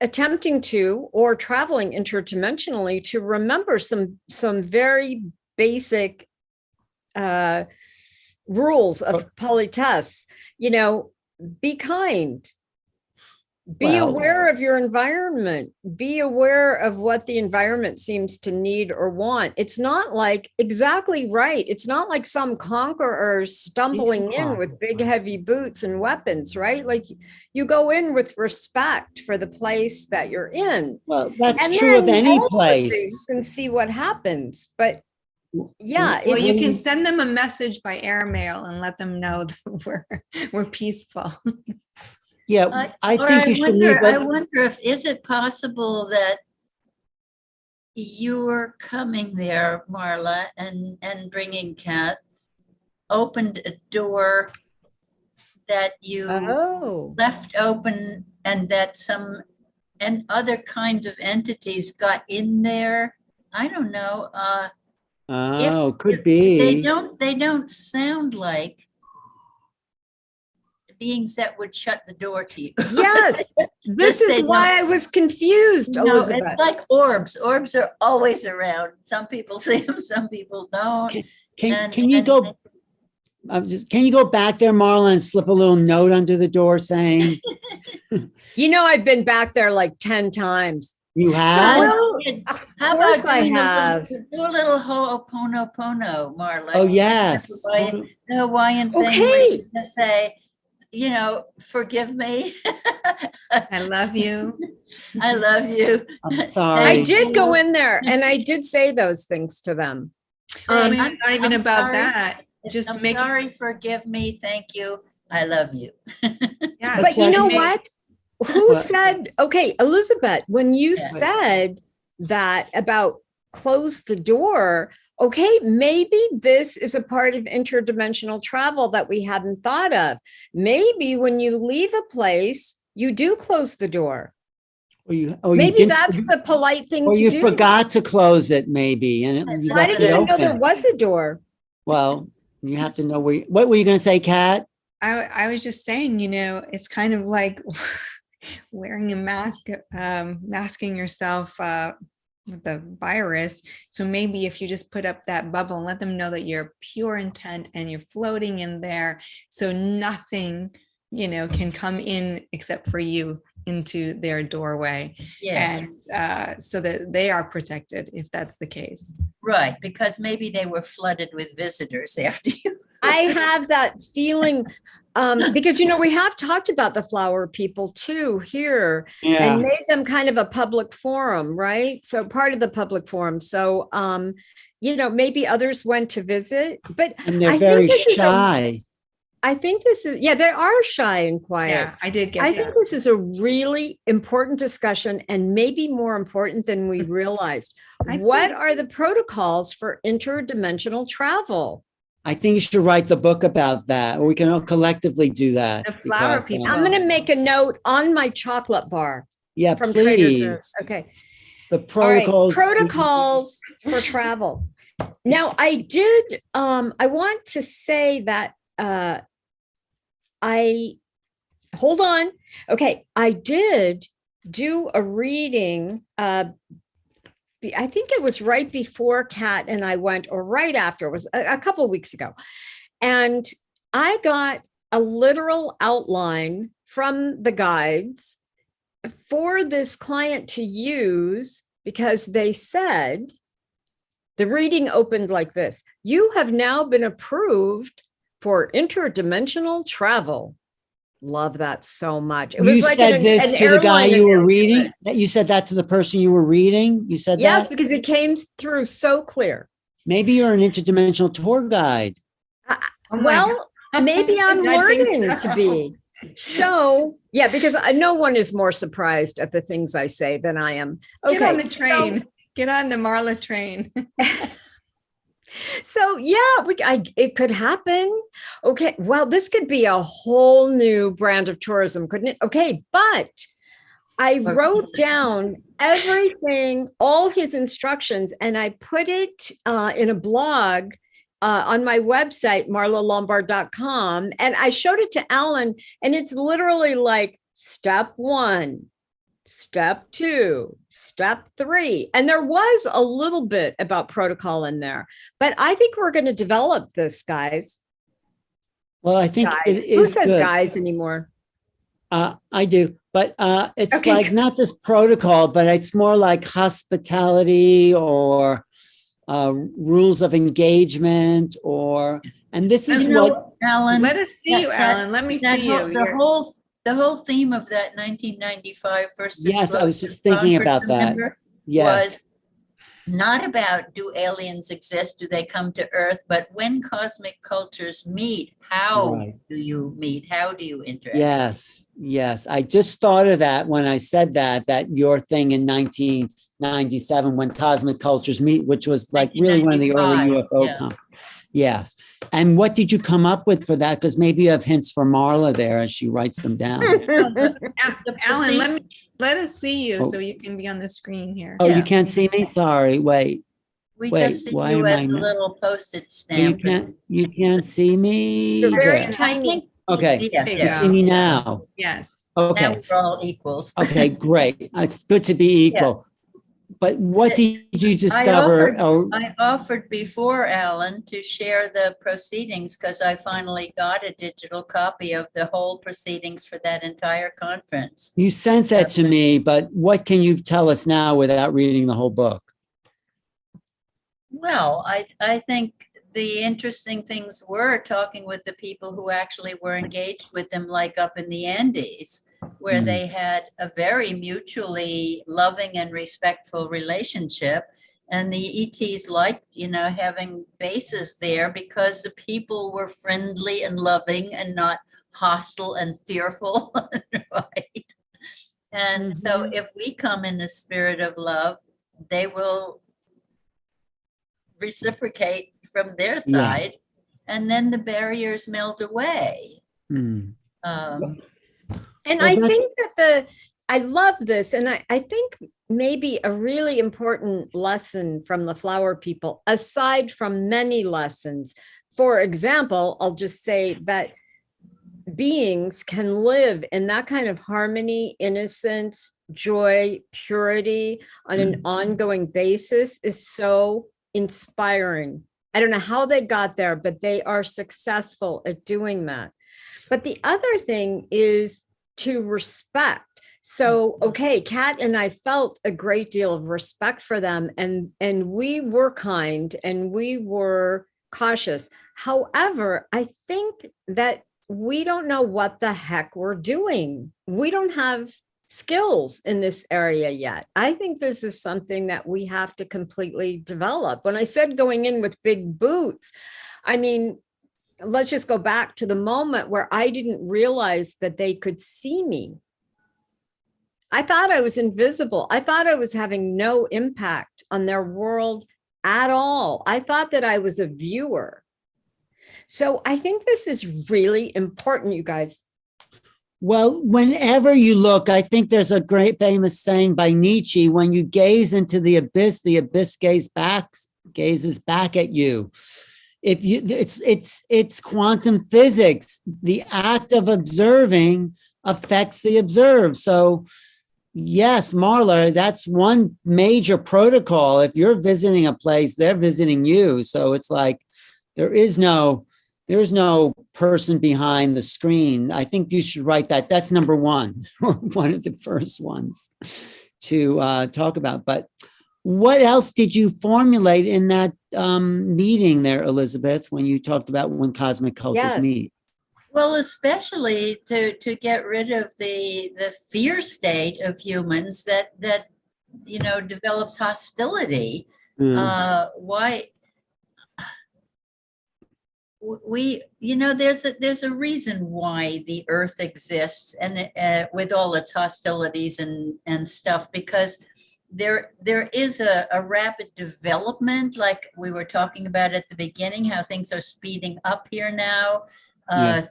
attempting to or traveling interdimensionally to remember some very basic rules of politesse. Be kind. Be aware of your environment. Be aware of what the environment seems to need or want. It's not like exactly right. It's not like some conqueror stumbling in with big, heavy boots and weapons, right? Like you go in with respect for the place that you're in. Well, that's And true of then any hopefully place. you can see what happens. But yeah, Well, you it's- can send them a message by airmail and let them know that we're peaceful. Yeah, I Or think you should leave. I wonder if, is it possible that you were coming there, Marla, and bringing Kat, opened a door that you left open, and that and other kinds of entities got in there? I don't know. Could be. They don't sound like beings that would shut the door to you. Yes, this is why I was confused, Elizabeth. It's like orbs. Orbs are always around. Some people see them, some people don't. Can you go? Can you go back there, Marla, and slip a little note under the door saying? I've been back there like 10 times. You have? How course about I have. do a little Ho'oponopono, Marla? Oh, yes. The Hawaiian thing where you just say, forgive me. I love you. I love you. I'm sorry. I did go in there and I did say those things to them. Not even I'm about sorry. that. Just I'm make sorry, forgive me, thank you, I love you. Yeah, But you know make- what? Who What? said, okay, Elizabeth, when you Yeah. said that about close the door, okay, maybe this is a part of interdimensional travel that we hadn't thought of. Maybe when you leave a place, you do close the door. Maybe that's the polite thing or to you do. forgot to close it, maybe, and you I left didn't it even know open. there was a door. Well, you have to know what were you going to say, Kat? I was just saying, it's kind of like wearing a mask, masking yourself with the virus. So maybe if you just put up that bubble and let them know that you're pure intent and you're floating in there, so nothing, can come in except for you into their doorway. Yeah, And so that they are protected if that's the case. right, because maybe they were flooded with visitors after you. I have that feeling because, we have talked about the flower people too here and made them kind of a public forum, right? So part of the public forum. So, maybe others went to visit, but And they're I very think this shy. I think this is, they are shy and quiet. Yeah, I did get I that. think this is a really important discussion and maybe more important than we realized. What are the protocols for interdimensional travel? I think you should write the book about that, or we can all collectively do that. The flower because, people. I'm going to make a note on my chocolate bar Yeah, from Trader please. Joe's. Okay. The All right. protocols. Protocols for travel. Now, I did, I want to say that hold on. Okay. I did do a reading. I think it was right before Kat and I went, or right after. It was a couple of weeks ago. And I got a literal outline from the guides for this client to use because they said, the reading opened like this: you have now been approved for interdimensional travel. Love that so much. It was You like said this to the guy airline you were announcement. reading? That you said that to the person you were reading? You said Yes, that? because it came through so clear. Maybe you're an interdimensional tour guide. Oh my Well, maybe I'm I think learning so. to be. So, yeah, because no one is more surprised at the things I say than I am. Okay, Get on the train. Get on the Marla train. So yeah, it could happen. Okay, well, this could be a whole new brand of tourism, couldn't it? Okay, but I wrote down everything, all his instructions, and I put it in a blog on my website, marlalombard.com. And I showed it to Alan, and it's literally like step 1, step 2, step 3. And there was a little bit about protocol in there, but I think we're going to develop this, guys. Well, I think Guys. it Who is says good. guys anymore? I do, but it's Okay. like not this protocol, but it's more like hospitality or rules of engagement, and this is You know, what. Alan. Let us see you, Alan. Let me see you. The whole theme of that 1995 first Yes, I disclosure was just thinking conference, about that. remember, Yes. was not about do aliens exist, do they come to Earth, but when cosmic cultures meet, how Right. do you meet? How do you interact? Yes, yes. I just thought of that when I said that your thing in 1997 when cosmic cultures meet, which was like really one of the early 1995, UFO. Yes. And what did you come up with for that? Because maybe you have hints for Marla there as she writes them down. Alan, let us see you Oh. so you can be on the screen here. Oh, Yeah. you can't see me? Sorry. Wait. We Wait, just see why you am as I a not- little postage You stamp. can't see me. You're very There. tiny. Okay. Yeah, There You you see go. me now. Yes. Now Okay. we're all equals. Okay, great. It's good to be equal. But what did you discover? I offered before, Alan, to share the proceedings because I finally got a digital copy of the whole proceedings for that entire conference. You sent that to me, but what can you tell us now without reading the whole book? Well, I think the interesting things were talking with the people who actually were engaged with them, like up in the Andes, where they had a very mutually loving and respectful relationship. And the ETs liked, having bases there because the people were friendly and loving and not hostile and fearful, right? And so if we come in the spirit of love, they will reciprocate from their side, and then the barriers melt away. Hmm. And Well, I that's- think that I love this. And I think maybe a really important lesson from the flower people, aside from many lessons, for example, I'll just say that beings can live in that kind of harmony, innocence, joy, purity on an ongoing basis is so inspiring. I don't know how they got there, but they are successful at doing that. But the other thing is to respect. So, okay, Kat and I felt a great deal of respect for them, and we were kind and we were cautious. However, I think that we don't know what the heck we're doing. We don't have skills in this area yet. I think this is something that we have to completely develop. When I said going in with big boots, I mean, let's just go back to the moment where I didn't realize that they could see me. I thought I was invisible. I thought I was having no impact on their world at all. I thought that I was a viewer. So I think this is really important, you guys. Well, whenever you look, I think there's a great famous saying by Nietzsche, when you gaze into the abyss gazes back at you. If you, it's quantum physics. The act of observing affects the observed. So yes, Marla, that's one major protocol. If you're visiting a place, they're visiting you. So it's like, there's no person behind the screen. I think you should write that. That's number one, or one of the first ones to talk about. But what else did you formulate in that meeting there, Elisabt, when you talked about when cosmic cultures meet? Well, especially to get rid of the fear state of humans that develops hostility. Why? There's a reason why the Earth exists, and with all its hostilities and stuff, because there is a rapid development, like we were talking about at the beginning, how things are speeding up here now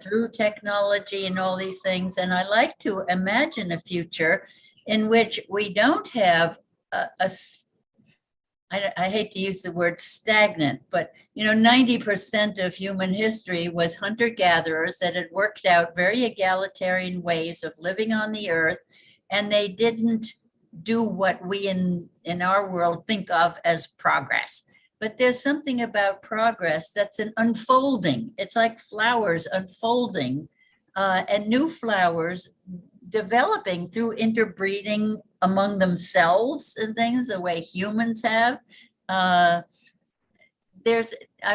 through technology and all these things. And I like to imagine a future in which we don't have I hate to use the word stagnant, but 90% of human history was hunter-gatherers that had worked out very egalitarian ways of living on the earth, and they didn't do what we in our world think of as progress. but there's something about progress that's an unfolding. It's like flowers unfolding and new flowers developing through interbreeding among themselves and things the way humans have. I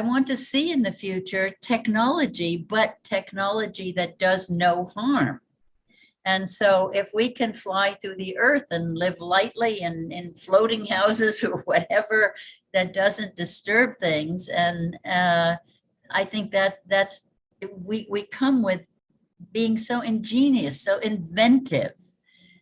want to see in the future technology, but technology that does no harm. And so if we can fly through the earth and live lightly in floating houses or whatever that doesn't disturb things, and I think that's we come with being so ingenious, so inventive.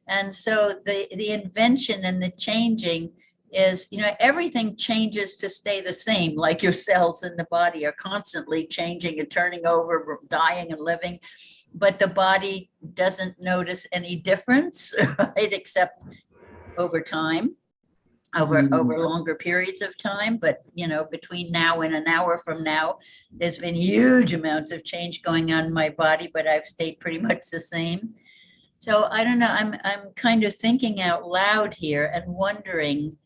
And so the invention and the changing is, everything changes to stay the same, like your cells in the body are constantly changing and turning over, dying and living. But the body doesn't notice any difference, right? Except over time, over longer periods of time. But, between now and an hour from now, there's been huge amounts of change going on in my body, but I've stayed pretty much the same. So I don't know, I'm kind of thinking out loud here and wondering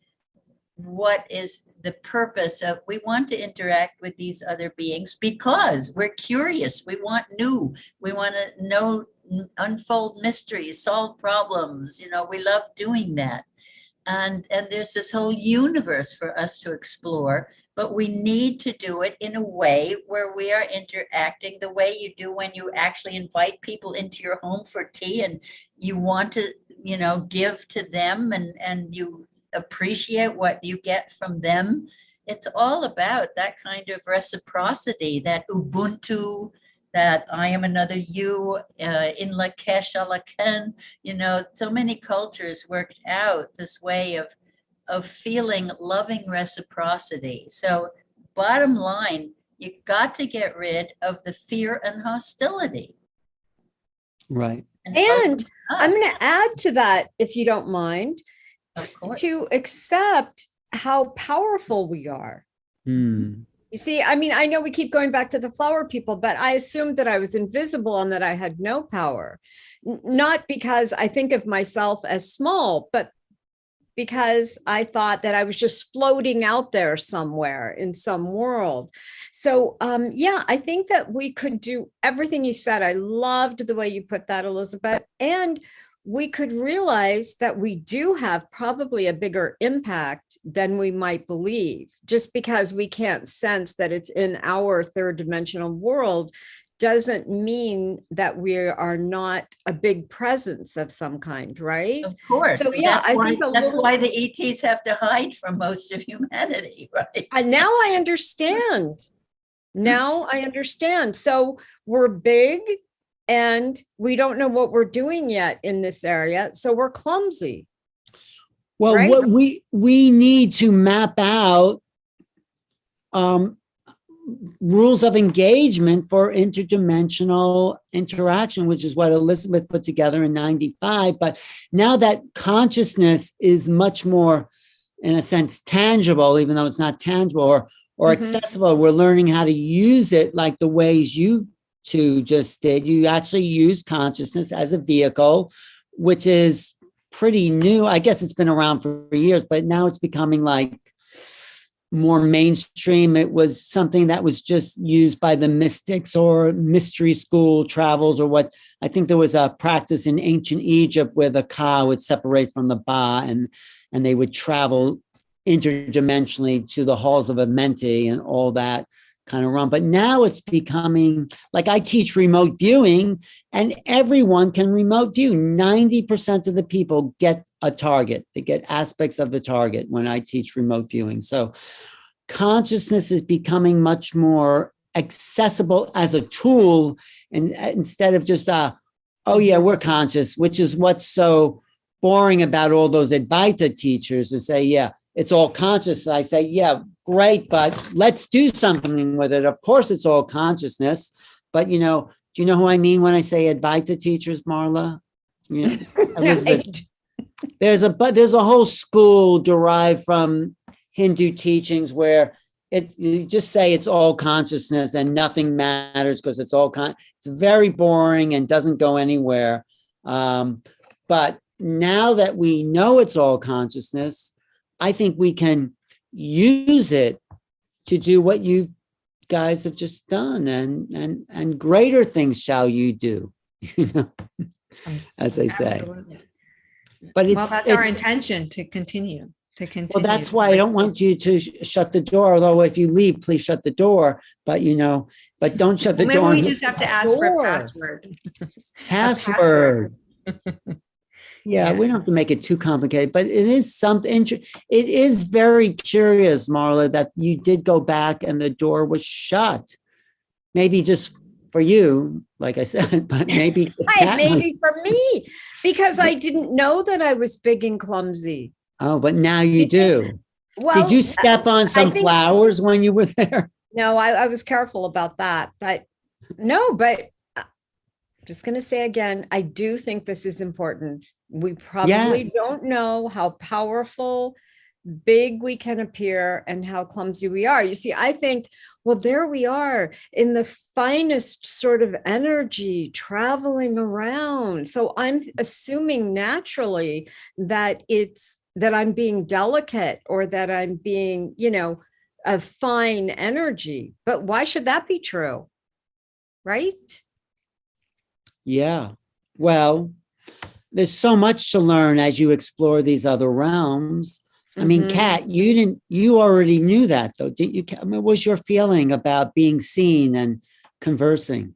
what is the purpose of, we want to interact with these other beings because we're curious. We want new, we want to know, unfold mysteries, solve problems. We love doing that. And there's this whole universe for us to explore, but we need to do it in a way where we are interacting the way you do when you actually invite people into your home for tea and you want to, give to them and you appreciate what you get from them. It's all about that kind of reciprocity, that Ubuntu, that I am another you, in Lakesh Alaken. So many cultures worked out this way of feeling loving reciprocity. So bottom line, you got to get rid of the fear and hostility. Right. And I'm going to add to that, if you don't mind, of course, to accept how powerful we are. You see, I know we keep going back to the flower people, but I assumed that I was invisible and that I had no power. Not because I think of myself as small, but because I thought that I was just floating out there somewhere in some world. So, I think that we could do everything you said. I loved the way you put that, Elisabt. And we could realize that we do have probably a bigger impact than we might believe. Just because we can't sense that it's in our third dimensional world doesn't mean that we are not a big presence of some kind, right? Of course. So yeah, that's why the ETs have to hide from most of humanity, right? And now I understand. So we're big and we don't know what we're doing yet in this area. So we're clumsy. Well, right? what we need to map out rules of engagement for interdimensional interaction, which is what Elisabt put together in 95. But now that consciousness is much more, in a sense, tangible, even though it's not tangible or accessible, we're learning how to use it like the ways you two just did. You actually use consciousness as a vehicle, which is pretty new. I guess it's been around for years, but now it's becoming like more mainstream. It was something that was just used by the mystics or mystery school travels, or what I think there was a practice in ancient Egypt where the ka would separate from the ba, and they would travel interdimensionally to the halls of Amenti and all that kind of run. But now it's becoming like, I teach remote viewing and everyone can remote view. 90% of the people get a target. They get aspects of the target when I teach remote viewing. So consciousness is becoming much more accessible as a tool, and instead of just oh yeah, we're conscious, which is what's so boring about all those Advaita teachers who say, yeah, it's all conscious. I say, yeah, great, but let's do something with it. Of course, it's all consciousness. But, do you know who I mean when I say Advaita teachers, Marla? Elisabt. There's a whole school derived from Hindu teachings where you just say it's all consciousness and nothing matters because it's all it's very boring and doesn't go anywhere. But now that we know it's all consciousness, I think we can use it to do what you guys have just done, and greater things shall you do, you know, as they say. Absolutely. But Well, that's our intention, to continue. Well, that's why I don't want you to shut the door. Although if you leave, please shut the door. But but don't shut the Maybe door. we just have to ask for a password. Password. Yeah, Yeah. we don't have to make it too complicated, but it is something. It is very curious, Marla, that you did go back and the door was shut. Maybe just for you, like I said, but maybe Maybe for me, because I didn't know that I was big and clumsy. Oh, but now you do. Well, did you step on some think- flowers when you were there? No, I was careful about that, but just going to say again, I do think this is important. We probably Yes. don't know how powerful, big we can appear and how clumsy we are. You see, I think, well, there we are in the finest sort of energy traveling around. So I'm assuming naturally that I'm being delicate, or that I'm being, a fine energy. But why should that be true? Right? Yeah. Well, there's so much to learn as you explore these other realms. I mean, Mhm. Kat, you already knew that though, didn't you? Kat? I mean, what was your feeling about being seen and conversing?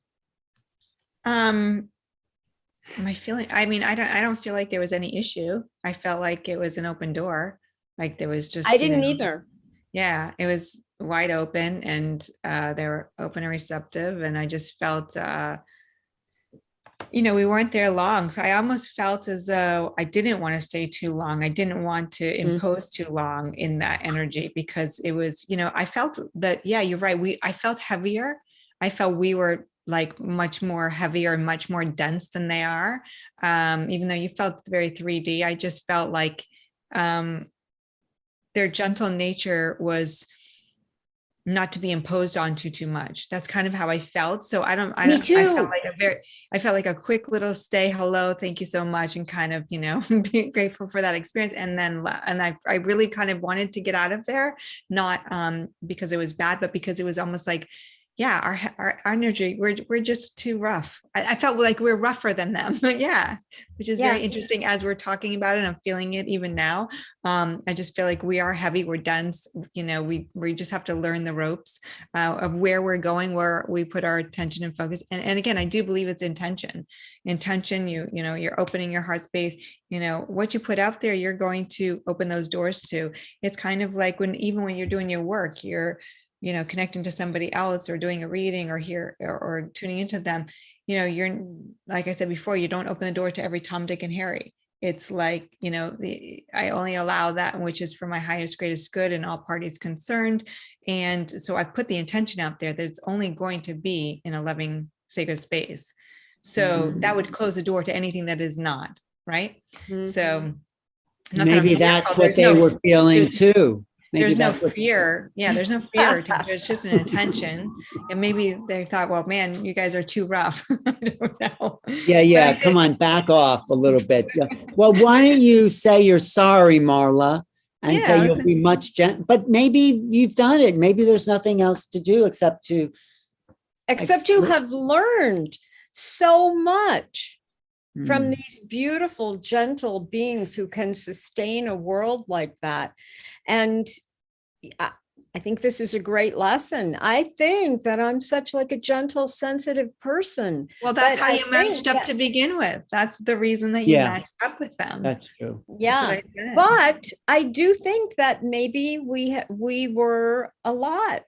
My feeling, I mean, I don't feel like there was any issue. I felt like it was an open door. Like there was just, I didn't either. Yeah, it was wide open, and they were open and receptive. And I just felt, we weren't there long. So I almost felt as though I didn't want to stay too long. I didn't want to impose too long in that energy, because it was, I felt that, yeah, you're right. I felt heavier. I felt we were like much more heavier and much more dense than they are. Even though you felt very 3D, I just felt like their gentle nature was not to be imposed onto too much. That's kind of how I felt. So I felt like a quick little stay, hello, thank you so much, and kind of, being grateful for that experience. And then, I really kind of wanted to get out of there, not because it was bad, but because it was almost like, yeah, our energy, we're just too rough. I felt like we're rougher than them. Yeah, which is very interesting as we're talking about it. I'm feeling it even now. I just feel like we are heavy, we're dense. We just have to learn the ropes of where we're going, where we put our attention and focus. And again, I do believe it's intention. Intention, you're opening your heart space. What you put out there, you're going to open those doors to. It's kind of like when you're doing your work, you're connecting to somebody else, or doing a reading, or tuning into them, you're, like I said before, you don't open the door to every Tom, Dick, and Harry. It's like, I only allow that which is for my highest, greatest good and all parties concerned. And so I put the intention out there that it's only going to be in a loving, sacred space. So that would close the door to anything that is not, right? Mhm. So Maybe that's what they were feeling too. Maybe there's no fear. Yeah, there's no fear. It's just an intention. And maybe they thought, well, man, you guys are too rough. I don't know. Yeah. Come on, back off a little bit. Yeah. Well, why don't you say you're sorry, Marla, and say you'll be much gentle. But maybe you've done it. Maybe there's nothing else to do except to have learned so much from these beautiful, gentle beings who can sustain a world like that. And I think this is a great lesson. I think that I'm such like a gentle, sensitive person. Well, that's how you matched up to begin with. That's the reason that you matched up with them. That's true. Yeah. But I do think that maybe we were a lot.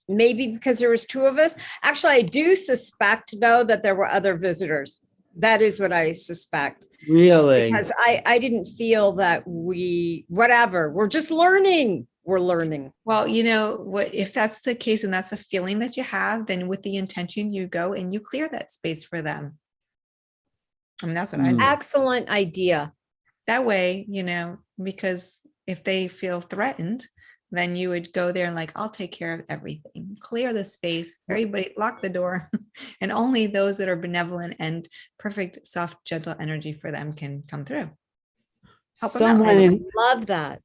Maybe because there was two of us. Actually, I do suspect, though, that there were other visitors. That is what I suspect. Really? Because I didn't feel that we're just learning. We're learning. Well, what if that's the case and that's a feeling that you have, then with the intention you go and you clear that space for them. I mean, that's what I do. Excellent idea. That way, because if they feel threatened, then you would go there and like, I'll take care of everything. Clear the space. Everybody lock the door. And only those that are benevolent and perfect, soft, gentle energy for them can come through. I love that.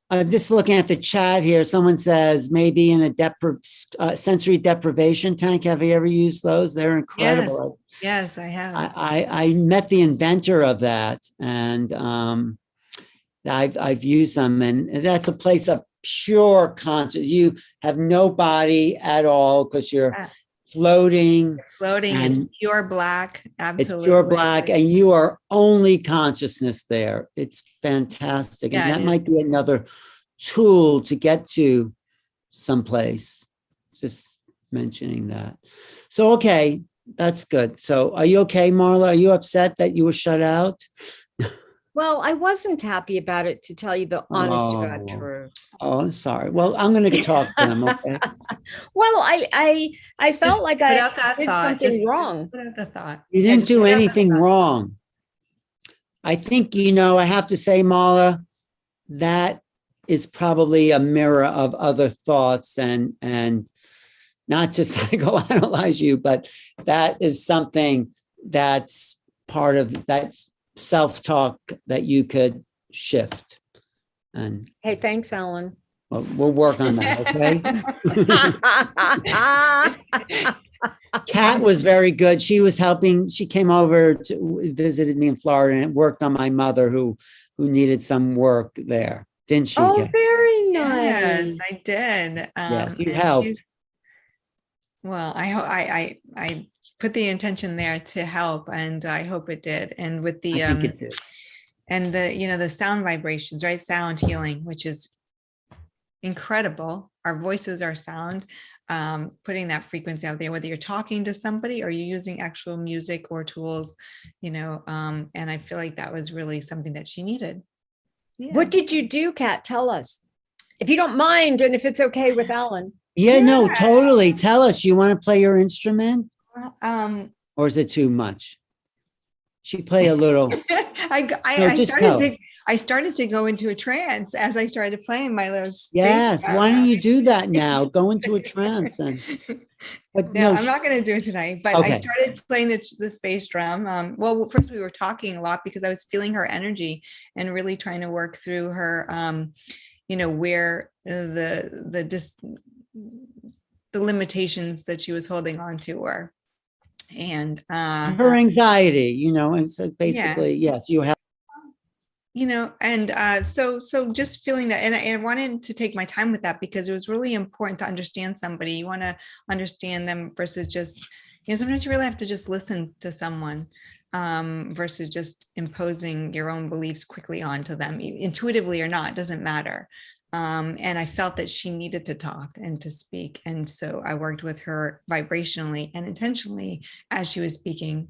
I'm just looking at the chat here. Someone says maybe in a sensory deprivation tank. Have you ever used those? They're incredible. Yes, I have. I met the inventor of that, and I've used them, and that's a place of pure conscious. You have no body at all because you're floating. Floating, and it's pure black. Absolutely. It's pure black, and you are only consciousness there. It's fantastic. Yeah, And that it might is. be another tool to get to someplace. Just mentioning that. So, okay, that's good. So are you okay, Marla? Are you upset that you were shut out? Well, I wasn't happy about it, to tell you the honest to God Oh. truth. Oh, I'm sorry. Well, I'm going to talk to them, okay? Well, I felt Just like put I out that did thought. something Just wrong. Put out the thought. You Yeah, didn't just do put out that anything thought. wrong. I think, I have to say, Marla, that is probably a mirror of other thoughts, and not to psychoanalyze you, but that is something that's part of that self-talk that you could shift. And Hey, thanks, Alan. we'll work on that, okay? Kat was very good. She was helping. She came over to visited me in Florida and worked on my mother who needed some work there. Didn't she? Oh, Kat? very Yes, nice. I did. Yes, you And helped. well, I put the intention there to help, and I hope it did. And with the I think it did. and the sound vibrations, right? Sound healing, which is incredible. Our voices are sound. Putting that frequency out there, whether you're talking to somebody or you're using actual music or tools, and I feel like that was really something that she needed. Yeah. What did you do, Kat? Tell us. If you don't mind, and if it's okay with Alan. Yeah, no, Yeah. totally. Tell us. You want to play your instrument, Um, or is it too much? She play a little. No, I just tell. started to go into a trance as I started playing my little space Yes. drum. Why don't you do that now? Go into a trance then. But No, no, I'm not going to do it tonight, but Okay. I started playing the space drum. Well, first we were talking a lot because I was feeling her energy and really trying to work through her, where the limitations that she was holding on to were. And her anxiety, and so basically, yes, you have. So just feeling that, and I wanted to take my time with that because it was really important to understand somebody. You want to understand them versus just, sometimes you really have to just listen to someone versus just imposing your own beliefs quickly onto them, intuitively or not, doesn't matter. And I felt that she needed to talk and to speak. And so I worked with her vibrationally and intentionally as she was speaking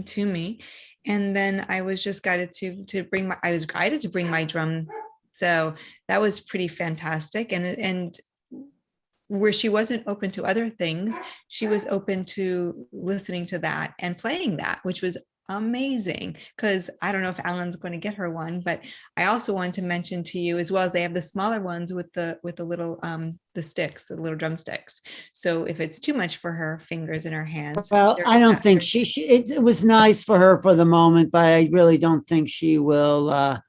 to me. And then I was just guided to bring my drum. So that was pretty fantastic. And where she wasn't open to other things, she was open to listening to that and playing that, which was amazing. Because I don't know if Alan's going to get her one, but I also wanted to mention to you, as well as they have the smaller ones with the little the sticks, the little drumsticks. So if it's too much for her fingers and her hands, Well, I don't think it was nice for her for the moment, but I really don't think she will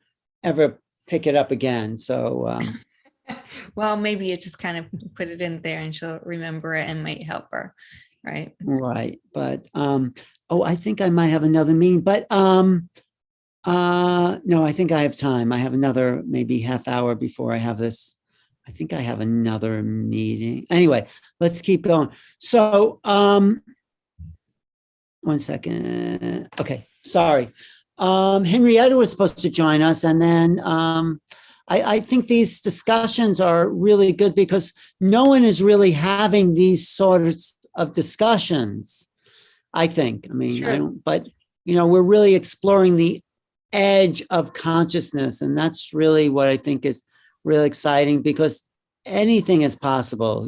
ever pick it up again. So well, maybe it just kind of put it in there and she'll remember it and might help her. Right. But I think I might have another meeting, but no, I think I have time. I have another maybe half hour before I have this. I think I have another meeting. Anyway, let's keep going. So 1 second. Okay, sorry. Henrietta was supposed to join us, and then I think these discussions are really good because no one is really having these sorts of discussions, I think. I mean, Sure. I don't, but we're really exploring the edge of consciousness, and that's really what I think is really exciting because anything is possible,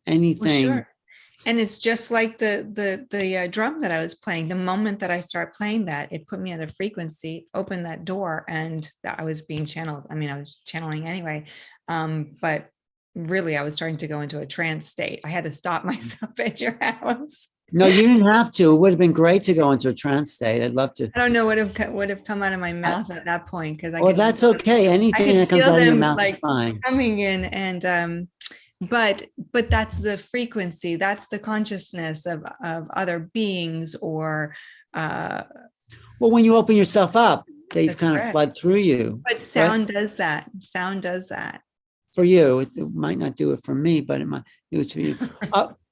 anything. Well, sure. And it's just like the drum that I was playing. The moment that I start playing that, it put me at a frequency, opened that door, and I was being channeled. I mean, I was channeling anyway, but really I was starting to go into a trance state. I had to stop myself at your house. No, you didn't have to. It would have been great to go into a trance state. I'd love to. I don't know what would have come out of my mouth at that point because Well, that's okay. I Anything could that comes feel out of your them mouth is like fine. coming in, and but that's the frequency. That's the consciousness of other beings, or Well, when you open yourself up, they That's kind of correct. flood through you. but sound does that. Sound does that. For you, it might not do it for me, but it might do it for you.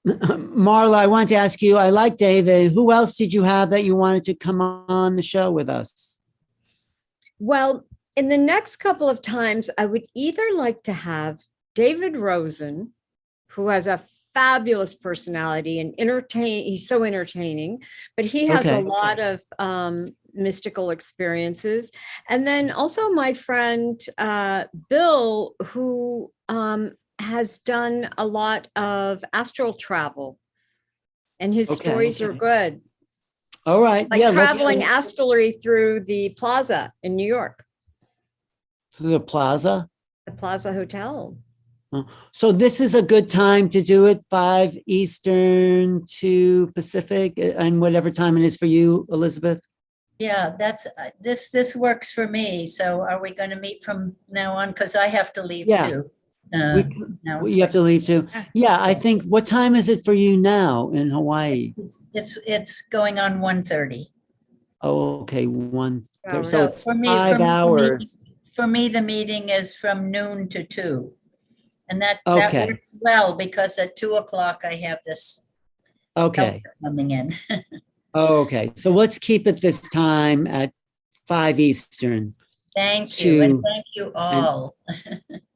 Marla, I wanted to ask you, I like David. Who else did you have that you wanted to come on the show with us? Well, in the next couple of times, I would either like to have David Rosen, who has a fabulous personality and he's so entertaining, but he has a lot of mystical experiences. And then also my friend Bill, who has done a lot of astral travel, and his stories are good. All right. Like traveling astrally through the plaza in New York. Through the plaza? The Plaza Hotel. So this is a good time to do it, 5 Eastern, 2 Pacific, and whatever time it is for you, Elizabeth? Yeah, that's, this works for me. So are we going to meet from now on? Because I have to leave too. No. You have to leave too. Yeah, I think, what time is it for you now in Hawaii? It's going on 1:30. Oh, okay, 1. Oh, So it's 5 hours. For me, the meeting is from noon to 2. And that works well because at 2 o'clock I have this coming in. Okay, so let's keep it this time at 5 Eastern. Thank you, and thank you all.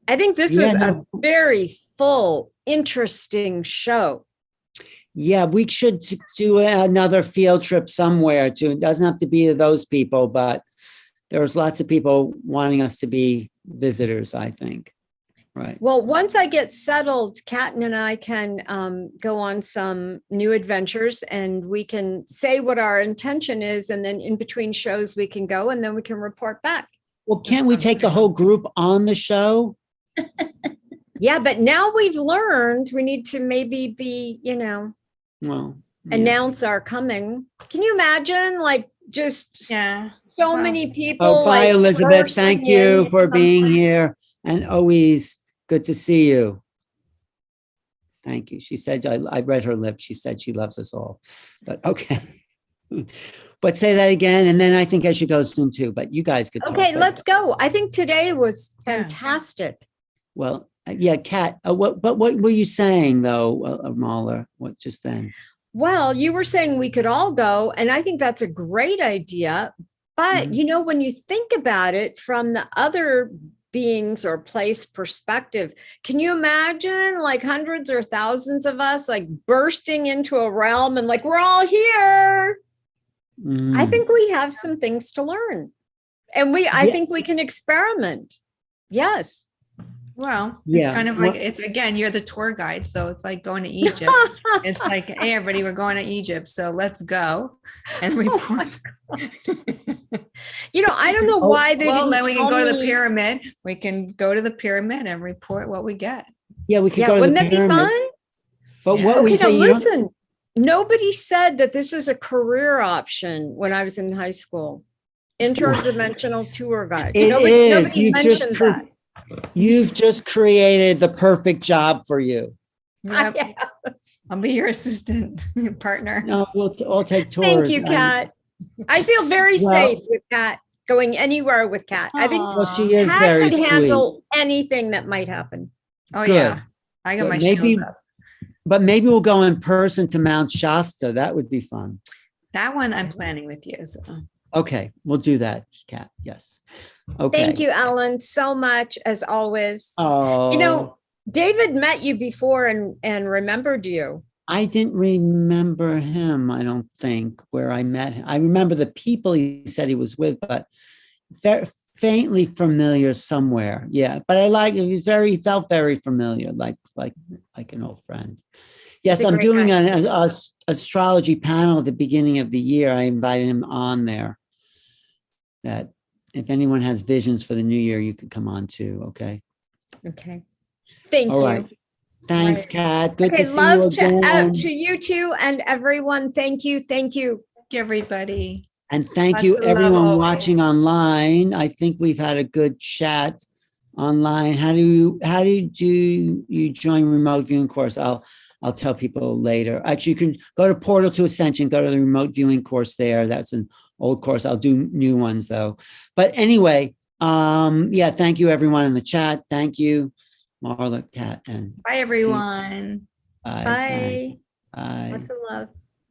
I think this was a very full, interesting show. Yeah, we should do another field trip somewhere too. It doesn't have to be to those people, but there's lots of people wanting us to be visitors, I think. Right. Well, once I get settled, Kat and I can go on some new adventures, and we can say what our intention is. And then in between shows, we can go and then we can report back. Well, can't we take the whole group on the show? Yeah, but now we've learned we need to maybe be, announce our coming. Can you imagine, like, just so many people? Oh, bye, Elizabeth. Thank you for being here. And always good to see you. Thank you. She said, I read her lips. She said she loves us all. But okay. But say that again. And then I think I should go soon too. But you guys could talk. Okay, let's go. I think today was fantastic. Well, yeah, Kat, what were you saying though, Marla? What just then? Well, you were saying we could all go. And I think that's a great idea. But, when you think about it from the other beings or place perspective, can you imagine like hundreds or thousands of us like bursting into a realm and like, we're all here? I think we have some things to learn, and I think we can experiment. Yes. Well, it's kind of like, it's, again, you're the tour guide. So it's like going to Egypt. It's like, hey, everybody, we're going to Egypt. So let's go and report. I don't know why they didn't. Then we can go to the pyramid. We can go to the pyramid and report what we get. Yeah, we could go to the pyramid. Wouldn't that be fun? But what we think, listen, nobody said that this was a career option when I was in high school. Interdimensional tour guide. Nobody mentioned that. You've just created the perfect job for you. Yep. I'll be your assistant partner. No, we'll all take tours. Thank you, Kat. I feel very safe with Kat, going anywhere with Kat. I think she is Kat very could sweet. handle anything that might happen. Oh, Good. Yeah. I got my shields up. But maybe we'll go in person to Mount Shasta. That would be fun. That one I'm planning with you. So. Okay, we'll do that, Kat. Yes. Okay. Thank you, Ellen, so much as always. Oh. David met you before and remembered you. I didn't remember him, I don't think, where I met him. I remember the people he said he was with, but very faintly familiar somewhere. Yeah, but I like it. He felt very familiar, like an old friend. Yes, I'm doing an astrology panel at the beginning of the year. I invited him on there. That if anyone has visions for the new year, you could come on too. Okay. Okay. Thank you. All right. Thanks, Right. Kat. Good Okay, to see you love again. to you two and everyone. Thank you. Thank you. Thank you, everybody. And thank Lots you, of love everyone always. watching online. I think we've had a good chat online. How did you join remote viewing course? I'll tell people later. Actually, you can go to Portal to Ascension, go to the remote viewing course there. That's an old course. I'll do new ones though. But anyway, yeah, thank you everyone in the chat. Thank you, Marla, Kat, and Bye, everyone. Bye. Bye. Bye. Lots of love.